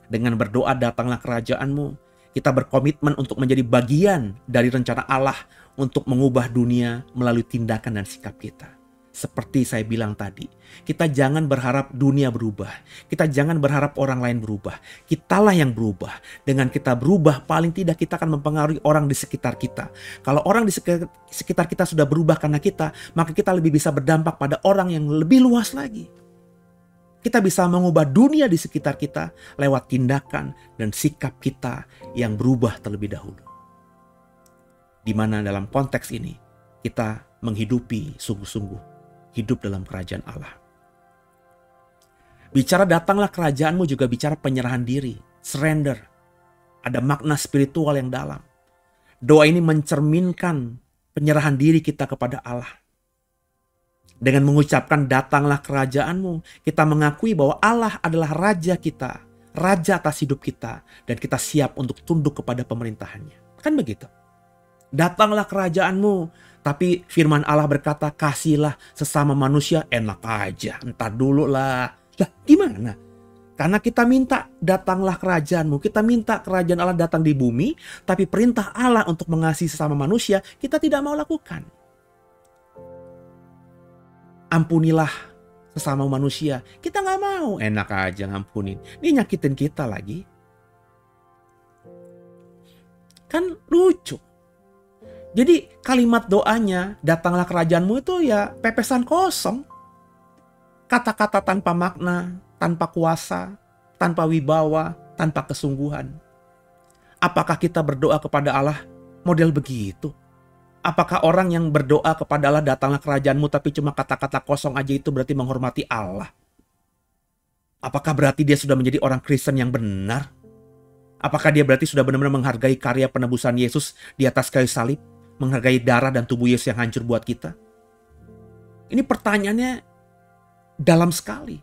Dengan berdoa, datanglah kerajaan-Mu, kita berkomitmen untuk menjadi bagian dari rencana Allah untuk mengubah dunia melalui tindakan dan sikap kita. Seperti saya bilang tadi, kita jangan berharap dunia berubah. Kita jangan berharap orang lain berubah. Kitalah yang berubah. Dengan kita berubah, paling tidak kita akan mempengaruhi orang di sekitar kita. Kalau orang di sekitar kita sudah berubah karena kita, maka kita lebih bisa berdampak pada orang yang lebih luas lagi. Kita bisa mengubah dunia di sekitar kita lewat tindakan dan sikap kita yang berubah terlebih dahulu. Di mana dalam konteks ini, kita menghidupi sungguh-sungguh hidup dalam kerajaan Allah. Bicara datanglah kerajaan-Mu juga bicara penyerahan diri, surrender. Ada makna spiritual yang dalam. Doa ini mencerminkan penyerahan diri kita kepada Allah. Dengan mengucapkan datanglah kerajaan-Mu, kita mengakui bahwa Allah adalah Raja kita, Raja atas hidup kita, dan kita siap untuk tunduk kepada pemerintahannya. Kan begitu? Datanglah kerajaan-Mu. Tapi firman Allah berkata, kasihlah sesama manusia, enak aja, entar dulu lah. Lah gimana? Karena kita minta datanglah kerajaan-Mu, kita minta kerajaan Allah datang di bumi, tapi perintah Allah untuk mengasihi sesama manusia, kita tidak mau lakukan. Ampunilah sesama manusia, kita nggak mau, enak aja ngampunin. Ini nyakitin kita lagi. Kan lucu. Jadi kalimat doanya, datanglah kerajaan-Mu itu ya pepesan kosong. Kata-kata tanpa makna, tanpa kuasa, tanpa wibawa, tanpa kesungguhan. Apakah kita berdoa kepada Allah model begitu? Apakah orang yang berdoa kepada Allah datanglah kerajaan-Mu tapi cuma kata-kata kosong aja itu berarti menghormati Allah? Apakah berarti dia sudah menjadi orang Kristen yang benar? Apakah dia berarti sudah benar-benar menghargai karya penebusan Yesus di atas kayu salib? Menghargai darah dan tubuh Yesus yang hancur buat kita? Ini pertanyaannya dalam sekali.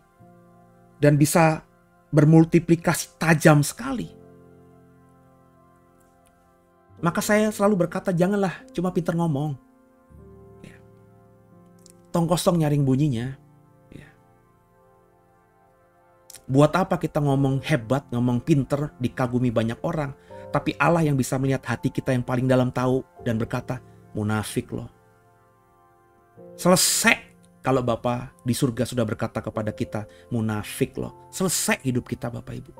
Dan bisa bermultiplikasi tajam sekali. Maka saya selalu berkata, janganlah cuma pintar ngomong. Ya. Tong kosong nyaring bunyinya. Ya. Buat apa kita ngomong hebat, ngomong pinter, dikagumi banyak orang. Tapi Allah yang bisa melihat hati kita yang paling dalam tahu dan berkata, munafik loh. Selesai kalau Bapa di surga sudah berkata kepada kita, munafik loh. Selesai hidup kita Bapak Ibu.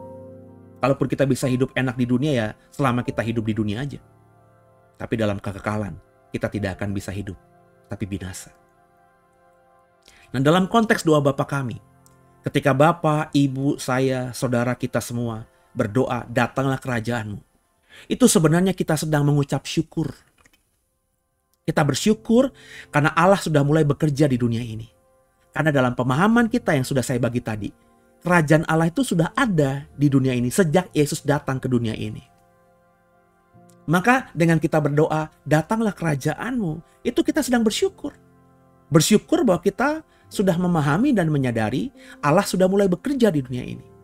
Kalaupun kita bisa hidup enak di dunia ya selama kita hidup di dunia aja. Tapi dalam kekekalan kita tidak akan bisa hidup, tapi binasa. Nah dalam konteks doa Bapa kami, ketika Bapa, Ibu, saya, saudara kita semua berdoa, datanglah kerajaan-Mu. Itu sebenarnya kita sedang mengucap syukur. Kita bersyukur karena Allah sudah mulai bekerja di dunia ini. Karena dalam pemahaman kita yang sudah saya bagi tadi, kerajaan Allah itu sudah ada di dunia ini sejak Yesus datang ke dunia ini. Maka dengan kita berdoa, datanglah kerajaan-Mu, itu kita sedang bersyukur. Bersyukur bahwa kita sudah memahami dan menyadari Allah sudah mulai bekerja di dunia ini.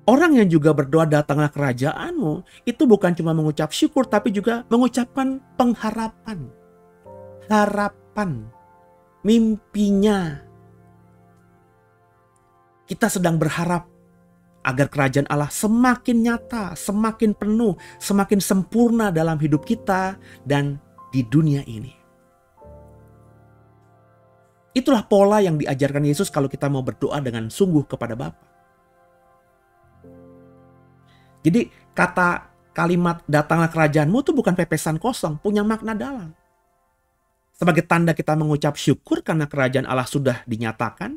Orang yang juga berdoa datanglah kerajaan-Mu, itu bukan cuma mengucap syukur, tapi juga mengucapkan pengharapan. Harapan, mimpinya. Kita sedang berharap agar kerajaan Allah semakin nyata, semakin penuh, semakin sempurna dalam hidup kita dan di dunia ini. Itulah pola yang diajarkan Yesus kalau kita mau berdoa dengan sungguh kepada Bapa. Jadi kata kalimat datanglah kerajaan-Mu itu bukan pepesan kosong, punya makna dalam. Sebagai tanda kita mengucap syukur karena kerajaan Allah sudah dinyatakan.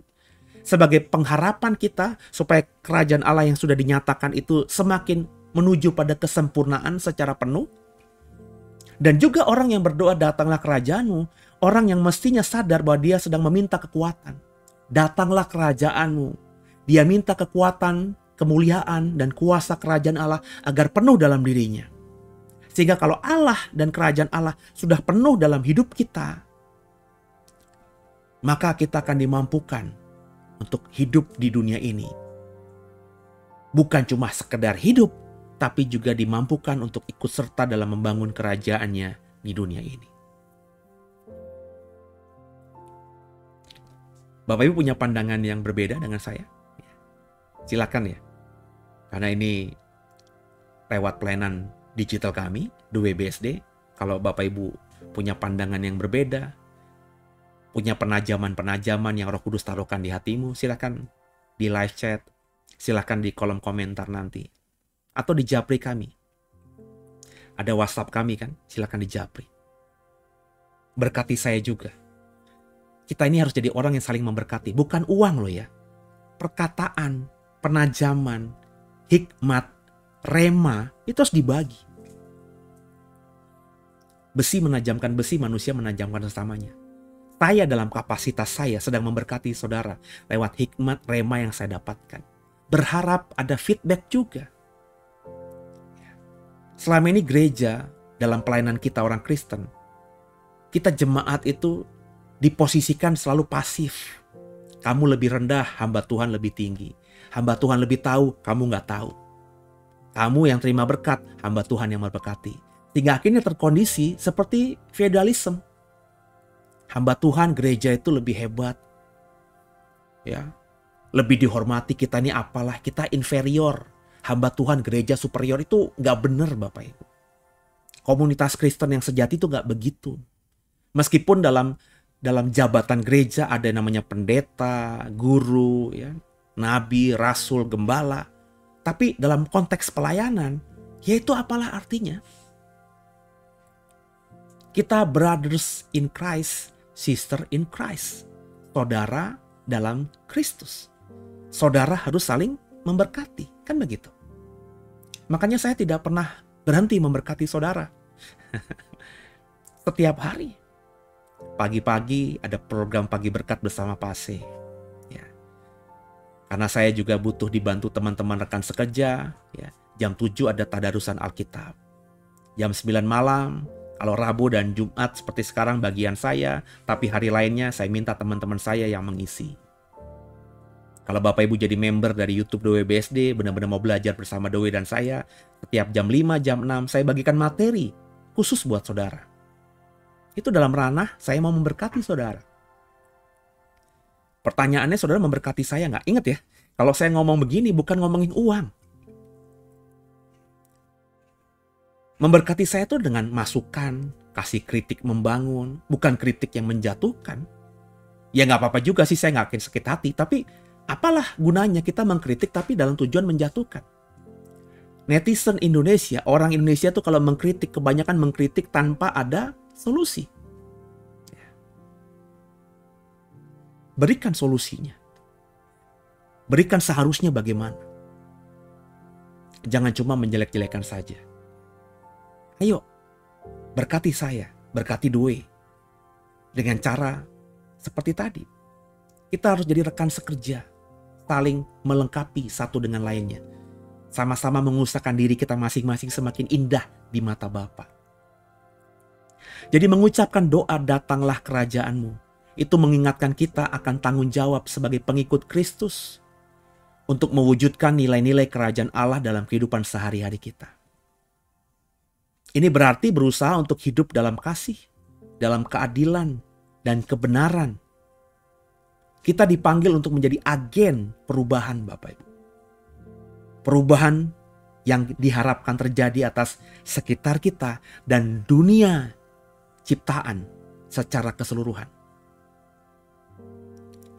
Sebagai pengharapan kita supaya kerajaan Allah yang sudah dinyatakan itu semakin menuju pada kesempurnaan secara penuh. Dan juga orang yang berdoa datanglah kerajaan-Mu, orang yang mestinya sadar bahwa dia sedang meminta kekuatan. Datanglah kerajaan-Mu. Dia minta kekuatan, kemuliaan, dan kuasa kerajaan Allah agar penuh dalam dirinya. Sehingga kalau Allah dan kerajaan Allah sudah penuh dalam hidup kita, maka kita akan dimampukan untuk hidup di dunia ini. Bukan cuma sekedar hidup, tapi juga dimampukan untuk ikut serta dalam membangun kerajaannya di dunia ini. Bapak Ibu punya pandangan yang berbeda dengan saya? Silakan ya. Karena ini lewat pelayanan digital kami, The Way BSD. Kalau Bapak Ibu punya pandangan yang berbeda, punya penajaman-penajaman yang Roh Kudus taruhkan di hatimu, silakan di live chat, silakan di kolom komentar nanti. Atau di japri kami. Ada WhatsApp kami kan, silakan di japri. Berkati saya juga. Kita ini harus jadi orang yang saling memberkati. Bukan uang loh ya. Perkataan, penajaman, hikmat, rema, itu harus dibagi. Besi menajamkan besi, manusia menajamkan sesamanya. Saya dalam kapasitas saya sedang memberkati saudara lewat hikmat rema yang saya dapatkan. Berharap ada feedback juga. Selama ini gereja dalam pelayanan kita orang Kristen, kita jemaat itu diposisikan selalu pasif. Kamu lebih rendah, hamba Tuhan lebih tinggi. Hamba Tuhan lebih tahu, kamu nggak tahu. Kamu yang terima berkat, hamba Tuhan yang memberkati. Sehingga akhirnya terkondisi seperti feudalisme. Hamba Tuhan gereja itu lebih hebat. Ya. Lebih dihormati, kita ini apalah, kita inferior. Hamba Tuhan gereja superior itu nggak benar Bapak Ibu. Komunitas Kristen yang sejati itu nggak begitu. Meskipun dalam jabatan gereja ada yang namanya pendeta, guru, ya, nabi, rasul, gembala. Tapi dalam konteks pelayanan, ya itu apalah artinya. Kita brothers in Christ, sister in Christ. Saudara dalam Kristus. Saudara harus saling memberkati, kan begitu. Makanya saya tidak pernah berhenti memberkati saudara. Setiap hari. Pagi-pagi ada program pagi berkat bersama Pase. Ya. Karena saya juga butuh dibantu teman-teman rekan sekerja. Ya. Jam 7 ada tadarusan Alkitab. Jam 9 malam, kalau Rabu dan Jumat seperti sekarang bagian saya. Tapi hari lainnya saya minta teman-teman saya yang mengisi. Kalau Bapak Ibu jadi member dari YouTube Dewe BSD, benar-benar mau belajar bersama Dewe dan saya, setiap jam 5, jam 6 saya bagikan materi khusus buat saudara. Itu dalam ranah saya mau memberkati saudara. Pertanyaannya saudara memberkati saya nggak? Ingat ya, kalau saya ngomong begini bukan ngomongin uang. Memberkati saya itu dengan masukan, kasih kritik membangun, bukan kritik yang menjatuhkan. Ya nggak apa-apa juga sih, saya nggak akan sakit hati, tapi apalah gunanya kita mengkritik tapi dalam tujuan menjatuhkan. Netizen Indonesia, orang Indonesia tuh kalau mengkritik, kebanyakan mengkritik tanpa ada solusi. Berikan solusinya. Berikan seharusnya bagaimana. Jangan cuma menjelek-jelekan saja. Ayo, berkati saya, berkati Dewe. Dengan cara seperti tadi. Kita harus jadi rekan sekerja. Saling melengkapi satu dengan lainnya. Sama-sama mengusahakan diri kita masing-masing semakin indah di mata Bapa. Jadi mengucapkan doa datanglah kerajaanmu. Itu mengingatkan kita akan tanggung jawab sebagai pengikut Kristus. Untuk mewujudkan nilai-nilai kerajaan Allah dalam kehidupan sehari-hari kita. Ini berarti berusaha untuk hidup dalam kasih, dalam keadilan, dan kebenaran. Kita dipanggil untuk menjadi agen perubahan Bapak Ibu. Perubahan yang diharapkan terjadi atas sekitar kita dan dunia ciptaan secara keseluruhan.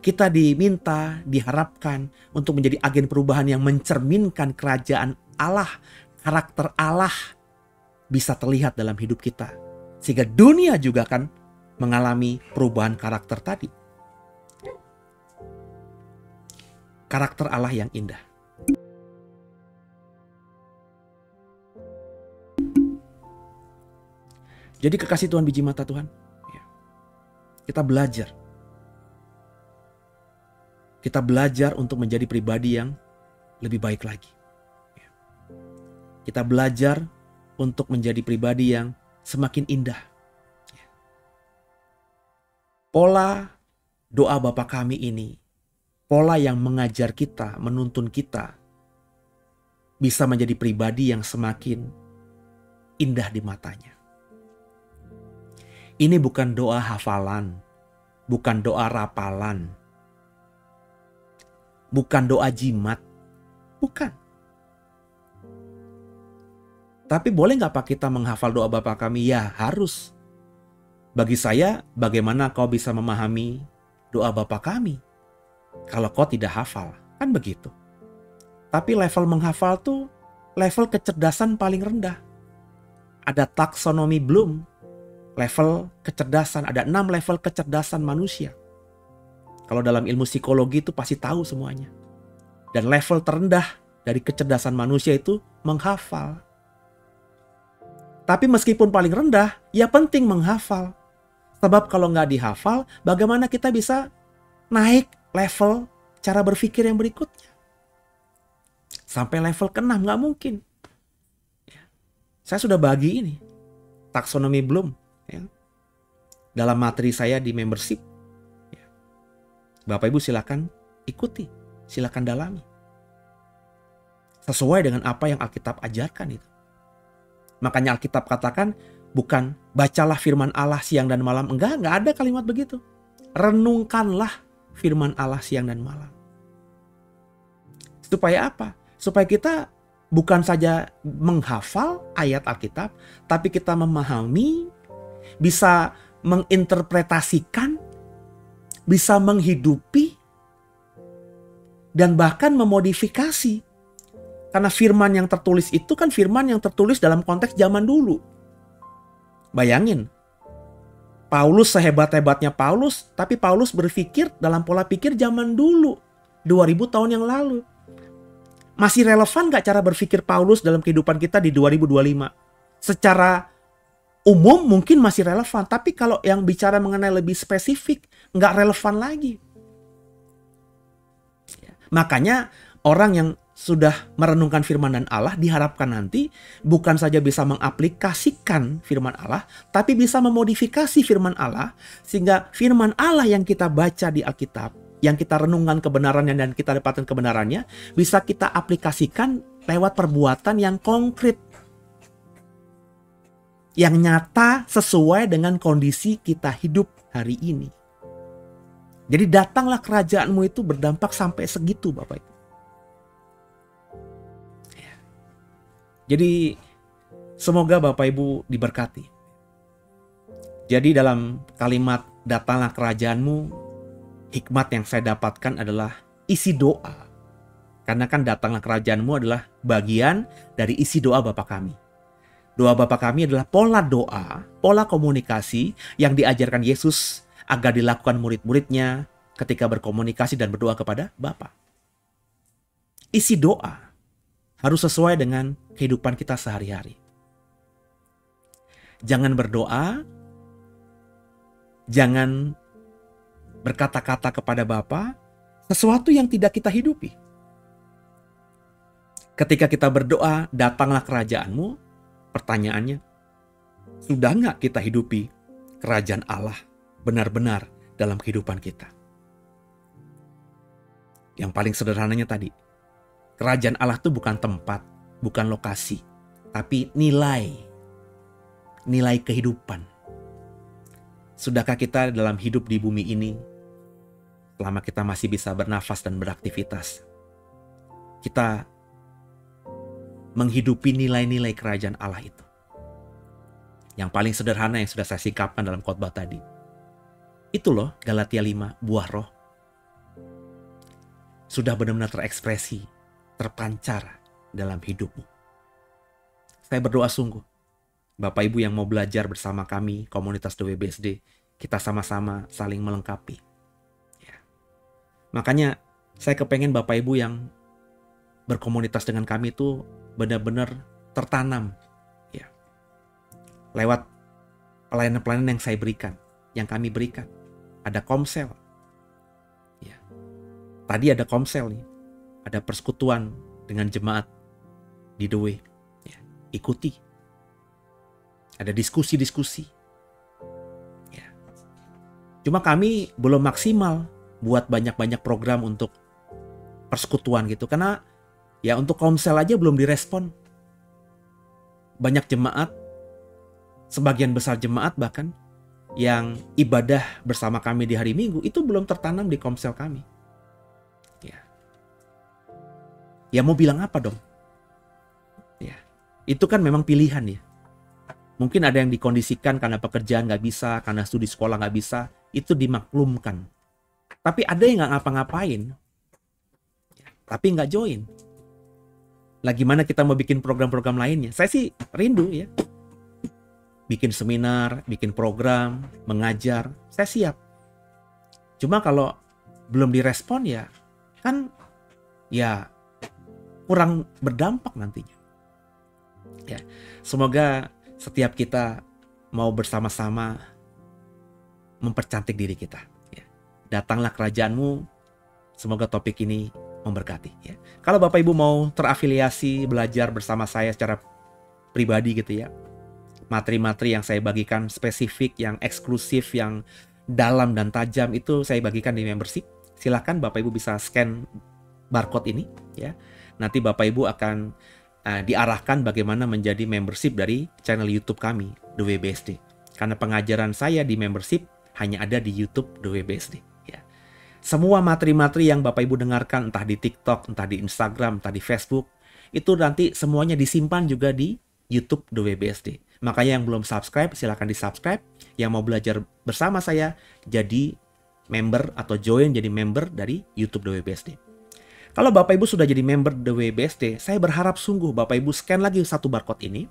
Kita diminta, diharapkan untuk menjadi agen perubahan yang mencerminkan kerajaan Allah, karakter Allah bisa terlihat dalam hidup kita. Sehingga dunia juga akan mengalami perubahan karakter tadi. Karakter Allah yang indah. Jadi kekasih Tuhan biji mata Tuhan, kita belajar. Kita belajar untuk menjadi pribadi yang lebih baik lagi. Kita belajar untuk menjadi pribadi yang semakin indah. Pola doa Bapa kami ini, pola yang mengajar kita, menuntun kita, bisa menjadi pribadi yang semakin indah di matanya. Ini bukan doa hafalan, bukan doa rapalan, bukan doa jimat, bukan. Tapi boleh nggak Pak kita menghafal doa Bapa kami? Ya harus. Bagi saya, bagaimana kau bisa memahami doa Bapa kami kalau kau tidak hafal? Kan begitu. Tapi level menghafal tuh level kecerdasan paling rendah. Ada taksonomi Bloom, level kecerdasan, ada 6 level kecerdasan manusia. Kalau dalam ilmu psikologi itu pasti tahu semuanya. Dan level terendah dari kecerdasan manusia itu menghafal. Tapi meskipun paling rendah, ya penting menghafal. Sebab kalau nggak dihafal, bagaimana kita bisa naik level cara berpikir yang berikutnya? Sampai level ke-6, nggak mungkin. Saya sudah bagi ini, taksonomi Bloom, ya, dalam materi saya di membership. Ya. Bapak Ibu silakan ikuti, silakan dalami. Sesuai dengan apa yang Alkitab ajarkan itu. Makanya Alkitab katakan, bukan bacalah firman Allah siang dan malam. Enggak ada kalimat begitu. Renungkanlah firman Allah siang dan malam. Supaya apa? Supaya kita bukan saja menghafal ayat Alkitab, tapi kita memahami, bisa menginterpretasikan, bisa menghidupi, dan bahkan memodifikasi. Karena firman yang tertulis itu kan firman yang tertulis dalam konteks zaman dulu. Bayangin, Paulus sehebat-hebatnya Paulus, tapi Paulus berpikir dalam pola pikir zaman dulu, 2000 tahun yang lalu. Masih relevan gak cara berpikir Paulus dalam kehidupan kita di 2025? Secara umum mungkin masih relevan, tapi kalau yang bicara mengenai lebih spesifik, gak relevan lagi. Makanya orang yang sudah merenungkan firman dan Allah diharapkan nanti bukan saja bisa mengaplikasikan firman Allah, tapi bisa memodifikasi firman Allah, sehingga firman Allah yang kita baca di Alkitab, yang kita renungkan kebenarannya dan kita dapatkan kebenarannya, bisa kita aplikasikan lewat perbuatan yang konkret. Yang nyata sesuai dengan kondisi kita hidup hari ini. Jadi datanglah kerajaanmu itu berdampak sampai segitu Bapak Ibu. Jadi semoga Bapak Ibu diberkati. Jadi dalam kalimat datanglah kerajaanmu, hikmat yang saya dapatkan adalah isi doa. Karena kan datanglah kerajaanmu adalah bagian dari isi doa Bapa kami. Doa Bapa kami adalah pola doa, pola komunikasi yang diajarkan Yesus agar dilakukan murid-muridnya ketika berkomunikasi dan berdoa kepada Bapa. Isi doa harus sesuai dengan kehidupan kita sehari-hari. Jangan berdoa, jangan berkata-kata kepada Bapa sesuatu yang tidak kita hidupi. Ketika kita berdoa, datanglah kerajaanmu, pertanyaannya, sudah nggak kita hidupi kerajaan Allah benar-benar dalam kehidupan kita? Yang paling sederhananya tadi, kerajaan Allah itu bukan tempat, bukan lokasi, tapi nilai kehidupan. Sudahkah kita dalam hidup di bumi ini, selama kita masih bisa bernafas dan beraktivitas, kita menghidupi nilai-nilai kerajaan Allah itu? Yang paling sederhana yang sudah saya singkapkan dalam khotbah tadi. Itu loh Galatia 5, buah roh. Sudah benar-benar terekspresi, terpancar dalam hidupmu. Saya berdoa sungguh, Bapak Ibu yang mau belajar bersama kami, komunitas WBSD, kita sama-sama saling melengkapi. Ya. Makanya saya kepengen Bapak Ibu yang berkomunitas dengan kami itu benar-benar tertanam. Ya. Lewat pelayanan-pelayanan yang saya berikan, yang kami berikan. Ada komsel. Ya. Tadi ada komsel nih. Ada persekutuan dengan jemaat di The Way. Ya. Ikuti. Ada diskusi-diskusi. Ya. Cuma kami belum maksimal buat banyak-banyak program untuk persekutuan gitu. Karena ya untuk komsel aja belum direspon. Banyak jemaat, sebagian besar jemaat bahkan, yang ibadah bersama kami di hari Minggu itu belum tertanam di komsel kami. Ya. Ya mau bilang apa dong? Ya, itu kan memang pilihan ya. Mungkin ada yang dikondisikan karena pekerjaan nggak bisa, karena studi sekolah nggak bisa, itu dimaklumkan. Tapi ada yang nggak ngapa-ngapain, tapi nggak join. Lah gimana kita mau bikin program-program lainnya? Saya sih rindu ya. Bikin seminar, bikin program, mengajar, saya siap. Cuma kalau belum direspon ya, kan ya kurang berdampak nantinya. Ya, semoga setiap kita mau bersama-sama mempercantik diri kita. Ya. Datanglah kerajaanmu, semoga topik ini memberkati. Ya. Kalau Bapak Ibu mau terafiliasi, belajar bersama saya secara pribadi gitu ya, materi-materi yang saya bagikan spesifik, yang eksklusif, yang dalam dan tajam itu saya bagikan di membership. Silahkan Bapak Ibu bisa scan barcode ini ya. Nanti Bapak Ibu akan diarahkan bagaimana menjadi membership dari channel YouTube kami, The WBSD. Karena pengajaran saya di membership hanya ada di YouTube The WBSD. Ya. Semua materi-materi yang Bapak Ibu dengarkan, entah di TikTok, entah di Instagram, entah di Facebook, itu nanti semuanya disimpan juga di YouTube The WBSD. Makanya yang belum subscribe, silahkan di-subscribe. Yang mau belajar bersama saya, jadi member atau join jadi member dari YouTube The WBSD. Kalau Bapak Ibu sudah jadi member The WBSD, saya berharap sungguh Bapak Ibu scan lagi satu barcode ini.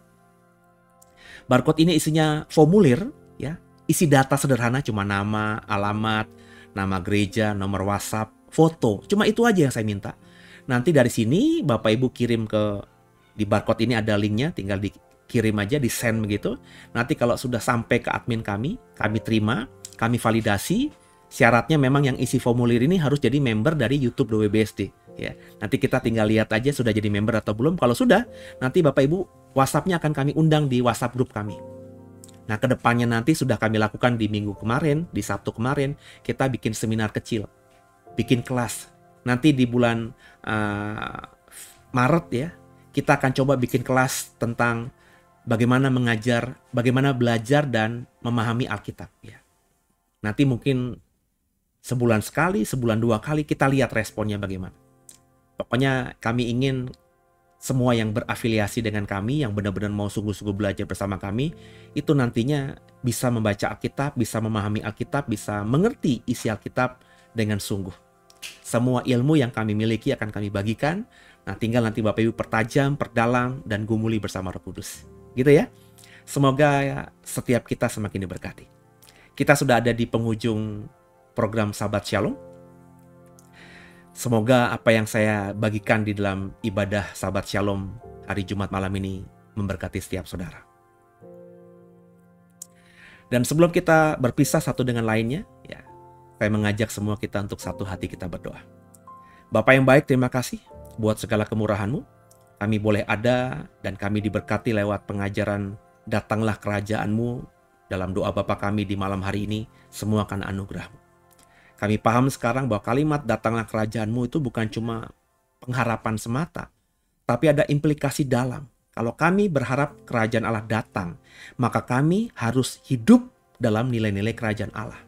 Barcode ini isinya formulir, ya, isi data sederhana cuma nama, alamat, nama gereja, nomor WhatsApp, foto. Cuma itu aja yang saya minta. Nanti dari sini Bapak Ibu kirim di barcode ini ada linknya, tinggal dikirim aja, di send begitu. Nanti kalau sudah sampai ke admin kami terima, kami validasi. Syaratnya memang yang isi formulir ini harus jadi member dari YouTube The WBSD. Ya, nanti kita tinggal lihat aja sudah jadi member atau belum. Kalau sudah, nanti Bapak Ibu WhatsApp-nya akan kami undang di WhatsApp grup kami. Nah, kedepannya nanti sudah kami lakukan di minggu kemarin, di Sabtu kemarin, kita bikin seminar kecil, bikin kelas. Nanti di bulan Maret ya, kita akan coba bikin kelas tentang bagaimana mengajar, bagaimana belajar dan memahami Alkitab. Ya. Nanti mungkin sebulan sekali, sebulan 2 kali kita lihat responnya bagaimana. Pokoknya kami ingin semua yang berafiliasi dengan kami, yang benar-benar mau sungguh-sungguh belajar bersama kami, itu nantinya bisa membaca Alkitab, bisa memahami Alkitab, bisa mengerti isi Alkitab dengan sungguh. Semua ilmu yang kami miliki akan kami bagikan. Nah, tinggal nanti Bapak Ibu pertajam, perdalam, dan gumuli bersama Roh Kudus. Gitu ya. Semoga setiap kita semakin diberkati. Kita sudah ada di penghujung program Sahabat Shalom. Semoga apa yang saya bagikan di dalam ibadah Sahabat Shalom hari Jumat malam ini memberkati setiap saudara. Dan sebelum kita berpisah satu dengan lainnya, ya, saya mengajak semua kita untuk satu hati kita berdoa. Bapa yang baik, terima kasih buat segala kemurahan-Mu. Kami boleh ada dan kami diberkati lewat pengajaran Datanglah Kerajaan-Mu. Dalam doa Bapa kami di malam hari ini, semua karena anugerah-Mu. Kami paham sekarang bahwa kalimat Datanglah Kerajaan-Mu itu bukan cuma pengharapan semata, tapi ada implikasi dalam. Kalau kami berharap kerajaan Allah datang, maka kami harus hidup dalam nilai-nilai kerajaan Allah.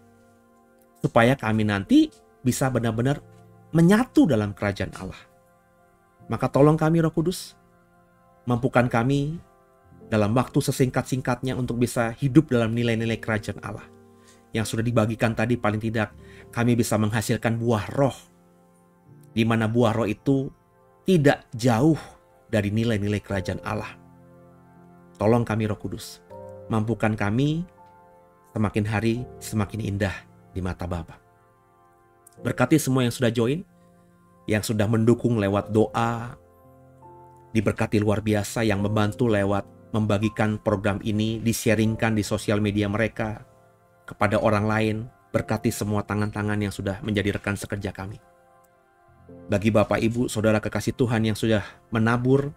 Supaya kami nanti bisa benar-benar menyatu dalam kerajaan Allah. Maka tolong kami Roh Kudus, mampukan kami dalam waktu sesingkat-singkatnya untuk bisa hidup dalam nilai-nilai kerajaan Allah. Yang sudah dibagikan tadi, paling tidak kami bisa menghasilkan buah roh. Di mana buah roh itu tidak jauh dari nilai-nilai kerajaan Allah. Tolong kami Roh Kudus, mampukan kami semakin hari semakin indah di mata Bapa. Berkati semua yang sudah join, yang sudah mendukung lewat doa, diberkati luar biasa, yang membantu lewat membagikan program ini, di-sharingkan di sosial media mereka kepada orang lain. Berkati semua tangan-tangan yang sudah menjadi rekan sekerja kami. Bagi Bapak, Ibu, Saudara kekasih Tuhan yang sudah menabur,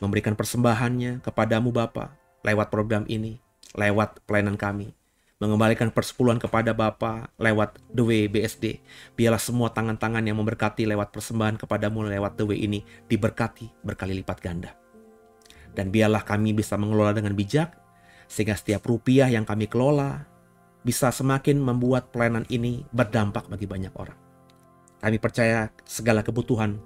memberikan persembahannya kepadamu Bapa, lewat program ini, lewat pelayanan kami, mengembalikan persepuluhan kepada Bapa lewat The Way BSD. Biarlah semua tangan-tangan yang memberkati lewat persembahan kepadamu lewat The Way ini diberkati berkali lipat ganda. Dan biarlah kami bisa mengelola dengan bijak, sehingga setiap rupiah yang kami kelola bisa semakin membuat pelayanan ini berdampak bagi banyak orang. Kami percaya segala kebutuhan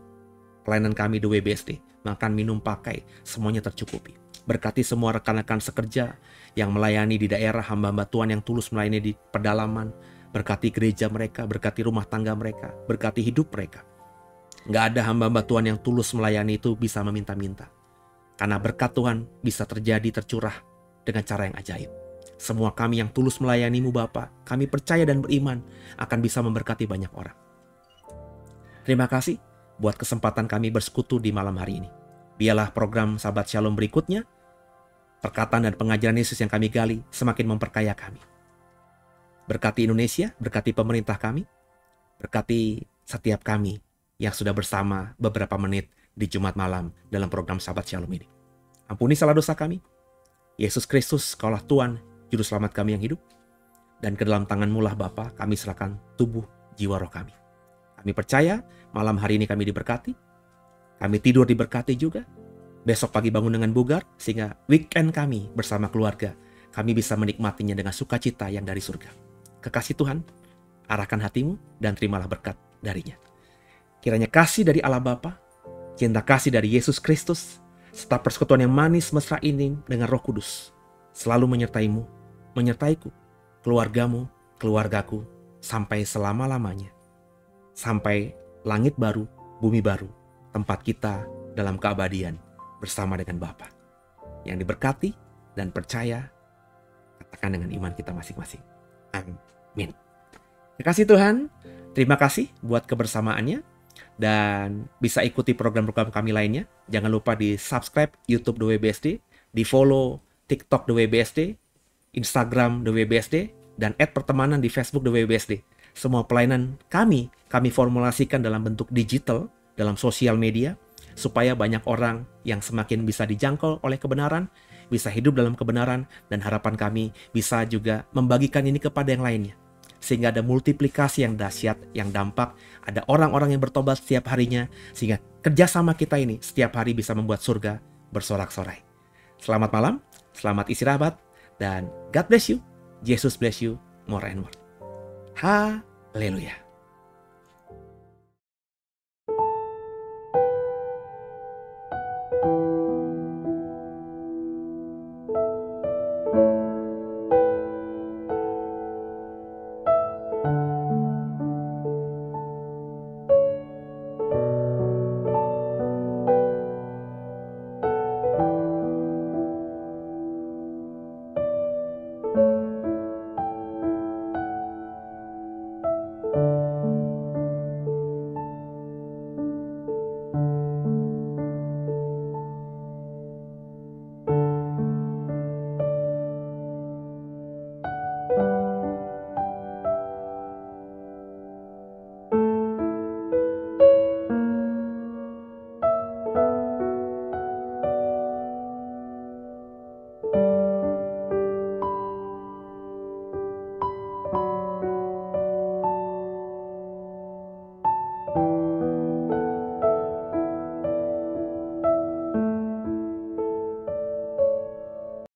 pelayanan kami di WBSD. Makan, minum, pakai, semuanya tercukupi. Berkati semua rekan-rekan sekerja yang melayani di daerah, hamba-hamba Tuhan yang tulus melayani di pedalaman. Berkati gereja mereka, berkati rumah tangga mereka, berkati hidup mereka. Nggak ada hamba-hamba Tuhan yang tulus melayani itu bisa meminta-minta. Karena berkat Tuhan bisa terjadi, tercurah dengan cara yang ajaib. Semua kami yang tulus melayani-Mu Bapa, kami percaya dan beriman akan bisa memberkati banyak orang. Terima kasih buat kesempatan kami bersekutu di malam hari ini. Biarlah program Sahabat Shalom berikutnya, perkataan dan pengajaran Yesus yang kami gali semakin memperkaya kami. Berkati Indonesia, berkati pemerintah kami, berkati setiap kami yang sudah bersama beberapa menit di Jumat malam dalam program Sahabat Shalom ini. Ampuni salah dosa kami. Yesus Kristus, Kaulah Tuhan, Juru Selamat kami yang hidup. Dan ke dalam tangan-Mu lah Bapa, kami serahkan tubuh, jiwa, roh kami. Kami percaya malam hari ini kami diberkati. Kami tidur diberkati juga. Besok pagi bangun dengan bugar, sehingga weekend kami bersama keluarga, kami bisa menikmatinya dengan sukacita yang dari surga. Kekasih Tuhan, arahkan hatimu dan terimalah berkat darinya. Kiranya kasih dari Allah Bapa, cinta kasih dari Yesus Kristus, serta persekutuan yang manis mesra ini dengan Roh Kudus selalu menyertaimu, menyertaiku, keluargamu, keluargaku, sampai selama-lamanya. Sampai langit baru, bumi baru, tempat kita dalam keabadian bersama dengan Bapa. Yang diberkati dan percaya, katakan dengan iman kita masing-masing. Amin. Terima kasih Tuhan. Terima kasih buat kebersamaannya. Dan bisa ikuti program-program kami lainnya. Jangan lupa di subscribe YouTube WBSD, di follow TikTok WBSD, Instagram WBSD, dan add pertemanan di Facebook WBSD. Semua pelayanan kami formulasikan dalam bentuk digital, dalam sosial media, supaya banyak orang yang semakin bisa dijangkau oleh kebenaran, bisa hidup dalam kebenaran, dan harapan kami bisa juga membagikan ini kepada yang lainnya. Sehingga ada multiplikasi yang dahsyat, yang dampak, ada orang-orang yang bertobat setiap harinya, sehingga kerjasama kita ini setiap hari bisa membuat surga bersorak-sorai. Selamat malam, selamat istirahat, dan God bless you, Jesus bless you more and more. Haleluya.